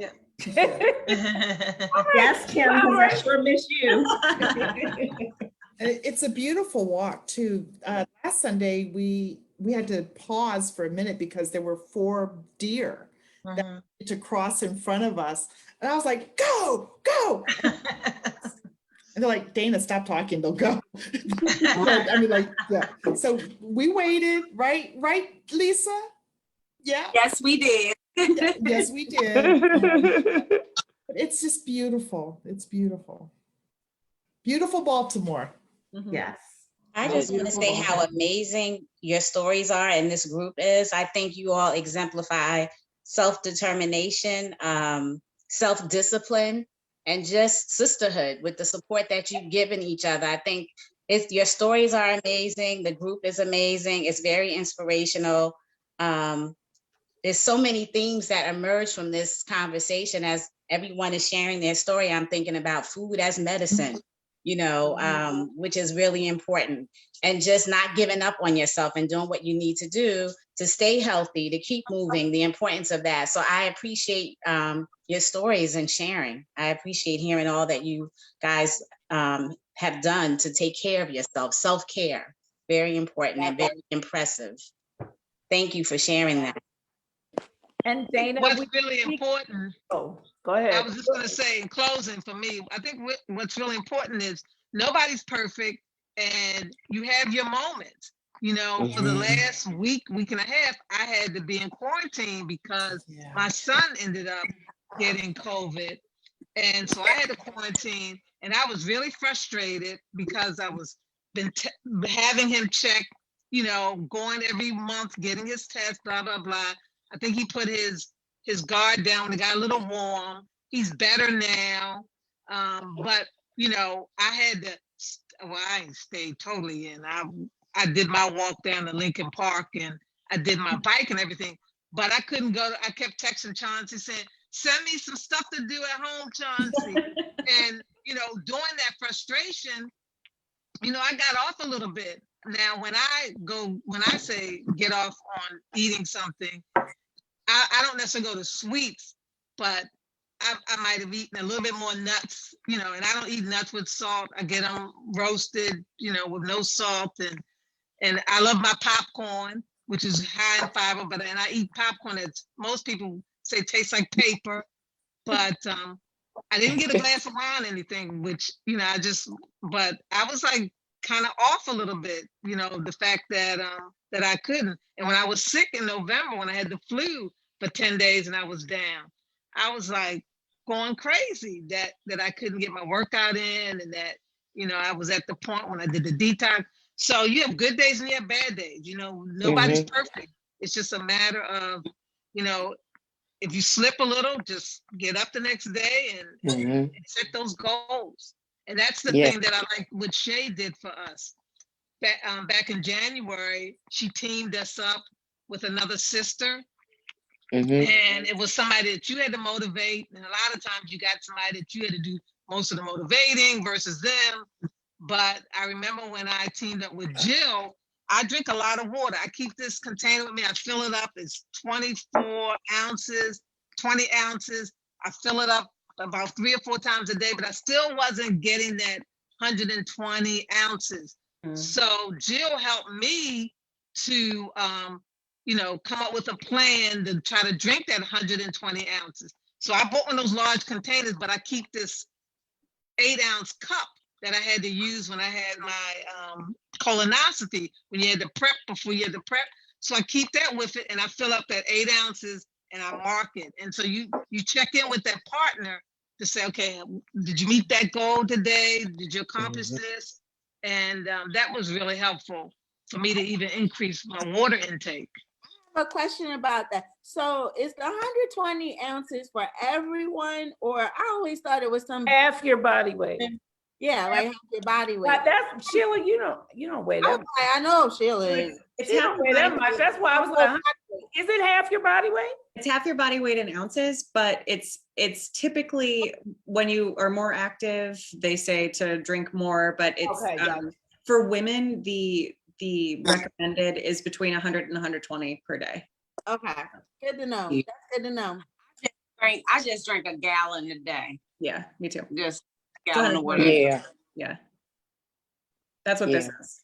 Speaker 15: Yes, Kim, 'cause I sure miss you.
Speaker 8: And it's a beautiful walk too. Last Sunday, we had to pause for a minute because there were 4 deer that wanted to cross in front of us. And I was like, go. And they're like, Dana, stop talking, they'll go. I mean, like, yeah. So we waited, right, Lisa? Yeah.
Speaker 13: Yes, we did.
Speaker 8: Yes, we did. But it's just beautiful. It's beautiful. Beautiful Baltimore.
Speaker 15: Yes.
Speaker 16: I just want to say how amazing your stories are and this group is. I think you all exemplify self-determination, self-discipline, and just sisterhood with the support that you've given each other. I think your stories are amazing. The group is amazing. It's very inspirational. There's so many themes that emerge from this conversation as everyone is sharing their story. I'm thinking about food as medicine, you know, which is really important, and just not giving up on yourself and doing what you need to do to stay healthy, to keep moving, the importance of that. So I appreciate your stories and sharing. I appreciate hearing all that you guys have done to take care of yourself. Self-care, very important and very impressive. Thank you for sharing that.
Speaker 2: And Dana,
Speaker 17: what's really important.
Speaker 2: Oh, go ahead.
Speaker 17: I was just going to say in closing for me, I think what's really important is nobody's perfect and you have your moments. You know, for the last week and a half, I had to be in quarantine because my son ended up getting COVID. And so I had to quarantine, and I was really frustrated because I was having him check, you know, going every month, getting his test, blah, blah, blah. I think he put his guard down. It got a little warm. He's better now. But, you know, I had to, well, I ain't stayed totally in. I did my walk down to Lincoln Park and I did my bike and everything, but I couldn't go. I kept texting Chauncey saying, send me some stuff to do at home, Chauncey. And, you know, during that frustration, you know, I got off a little bit. Now, when I say get off on eating something, I don't necessarily go to sweets, but I might have eaten a little bit more nuts, you know, and I don't eat nuts with salt. I get them roasted, you know, with no salt. And I love my popcorn, which is high in fiber, and I eat popcorn that most people say tastes like paper. But I didn't get a glass of wine or anything, which, you know, but I was like kind of off a little bit, you know, the fact that that I couldn't. And when I was sick in November, when I had the flu for 10 days and I was down, I was like going crazy that I couldn't get my workout in, and that, you know, I was at the point when I did the detox. So you have good days and you have bad days, you know, nobody's perfect. It's just a matter of, you know, if you slip a little, just get up the next day and set those goals. And that's the thing that I like what Shay did for us. Back in January, she teamed us up with another sister. And it was somebody that you had to motivate. And a lot of times you got somebody that you had to do most of the motivating versus them. But I remember when I teamed up with Jill, I drink a lot of water. I keep this container with me. I fill it up. It's 24 ounces, 20 ounces. I fill it up about 3 or 4 times a day, but I still wasn't getting that 120 ounces. So Jill helped me to, you know, come up with a plan to try to drink that 120 ounces. So I bought one of those large containers, but I keep this 8-ounce cup that I had to use when I had my colonoscopy, when you had to prep before you had to prep. So I keep that with it and I fill up that 8 ounces and I mark it. And so you check in with that partner to say, okay, did you meet that goal today? Did you accomplish this? And that was really helpful for me to even increase my water intake.
Speaker 1: A question about that. So is the 120 ounces for everyone, or I always thought it was some
Speaker 2: half your body weight?
Speaker 1: Yeah, like half your body weight.
Speaker 2: But that's Sheila. You don't weigh that.
Speaker 1: I know Sheila is.
Speaker 2: She don't weigh that much. That's why I was like, is it half your body weight?
Speaker 11: It's half your body weight in ounces, but it's typically when you are more active, they say to drink more, but it's for women, the recommended is between 100 and 120 per day.
Speaker 1: Okay, good to know. That's good to know.
Speaker 13: I just drink a gallon a day.
Speaker 11: Yeah, me too.
Speaker 13: Just a gallon of water.
Speaker 11: Yeah. That's what this is.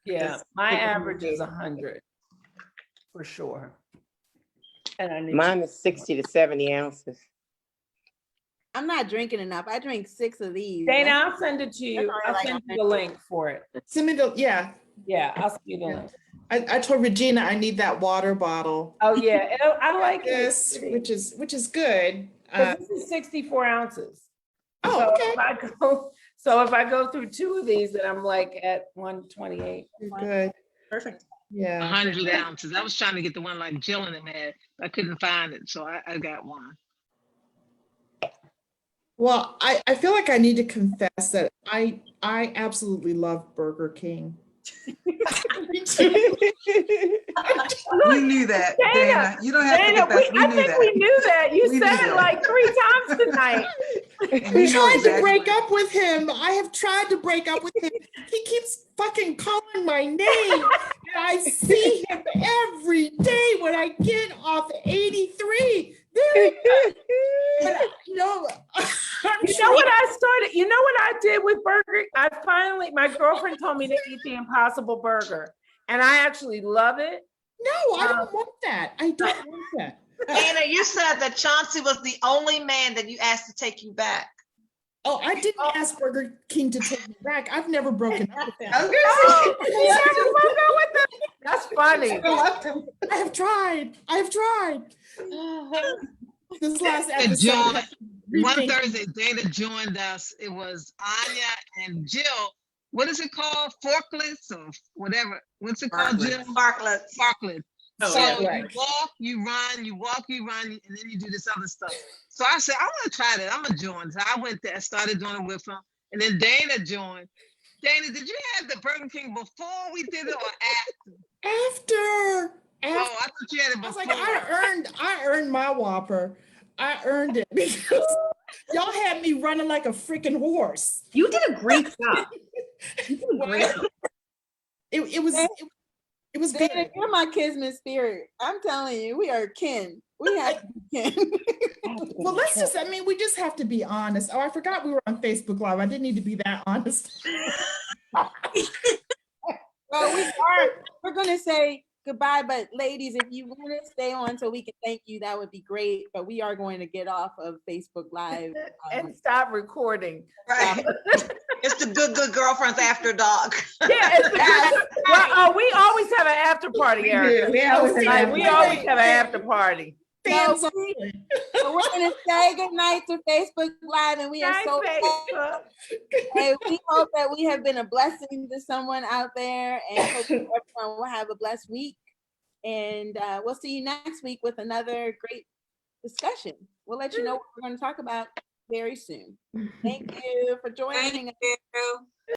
Speaker 2: Yeah, my average is 100 for sure. And I need
Speaker 7: mine is 60 to 70 ounces.
Speaker 1: I'm not drinking enough. I drink 6 of these.
Speaker 2: Dana, I'll send it to you. I'll send you the link for it.
Speaker 8: Send me the, yeah.
Speaker 2: Yeah, I'll send you the link.
Speaker 8: I told Regina I need that water bottle.
Speaker 2: Oh yeah, I like
Speaker 8: this, which is good.
Speaker 2: This is 64 ounces.
Speaker 8: Oh,
Speaker 2: so
Speaker 8: okay.
Speaker 2: If I go through 2 of these, then I'm like at 128.
Speaker 8: Good.
Speaker 11: Perfect.
Speaker 8: Yeah.
Speaker 17: 100 ounces. I was trying to get the one like Jill and them had. I couldn't find it, so I got one.
Speaker 8: Well, I feel like I need to confess that I absolutely love Burger King.
Speaker 12: We knew that, Dana. You don't have to confess.
Speaker 2: I think we knew that. You said it like 3 times tonight.
Speaker 8: I'm trying to break up with him. I have tried to break up with him. He keeps fucking calling my name. And I see him every day when I get off 83. You know what
Speaker 2: I started? You know what I did with burger? My girlfriend told me to eat the Impossible Burger, and I actually love it.
Speaker 8: No, I don't want that. I don't want that.
Speaker 10: Dana, you said that Chauncey was the only man that you asked to take you back.
Speaker 8: Oh, I didn't ask Burger King to take me back. I've never broken up with them.
Speaker 2: That's funny.
Speaker 8: I have tried. This last episode.
Speaker 17: One Thursday, Dana joined us. It was Anya and Jill. What is it called? Forklifts or whatever. What's it called, Jill?
Speaker 10: Farklets.
Speaker 17: Farklets.
Speaker 11: Oh,
Speaker 17: so
Speaker 11: yeah,
Speaker 17: you walk, you run, you walk, you run, and then you do this other stuff. So I said, I want to try that. I'm going to join. So I went there, started doing it with them. And then Dana joined. Dana, did you have the Burger King before we did it or after?
Speaker 8: After.
Speaker 17: Oh, I thought you had it before.
Speaker 8: I was like, I earned my Whopper. I earned it because y'all had me running like a freaking horse.
Speaker 11: You did a great job. You did a great job.
Speaker 8: It was good.
Speaker 1: Dana, you're my kismet spirit. I'm telling you, we are kin. We have to be kin.
Speaker 8: Well, we just have to be honest. Oh, I forgot we were on Facebook Live. I didn't need to be that honest.
Speaker 1: Well, we're going to say goodbye, but ladies, if you want to stay on so we can thank you, that would be great. But we are going to get off of Facebook Live
Speaker 2: and stop recording.
Speaker 10: Right. It's the good girlfriends after dark.
Speaker 2: Yeah, we always have an after party, Erica. We always have an after party.
Speaker 1: So we're going to say goodnight to Facebook Live, and we are so happy. And we hope that we have been a blessing to someone out there, and hope everyone will have a blessed week. And we'll see you next week with another great discussion. We'll let you know what we're going to talk about very soon. Thank you for joining us.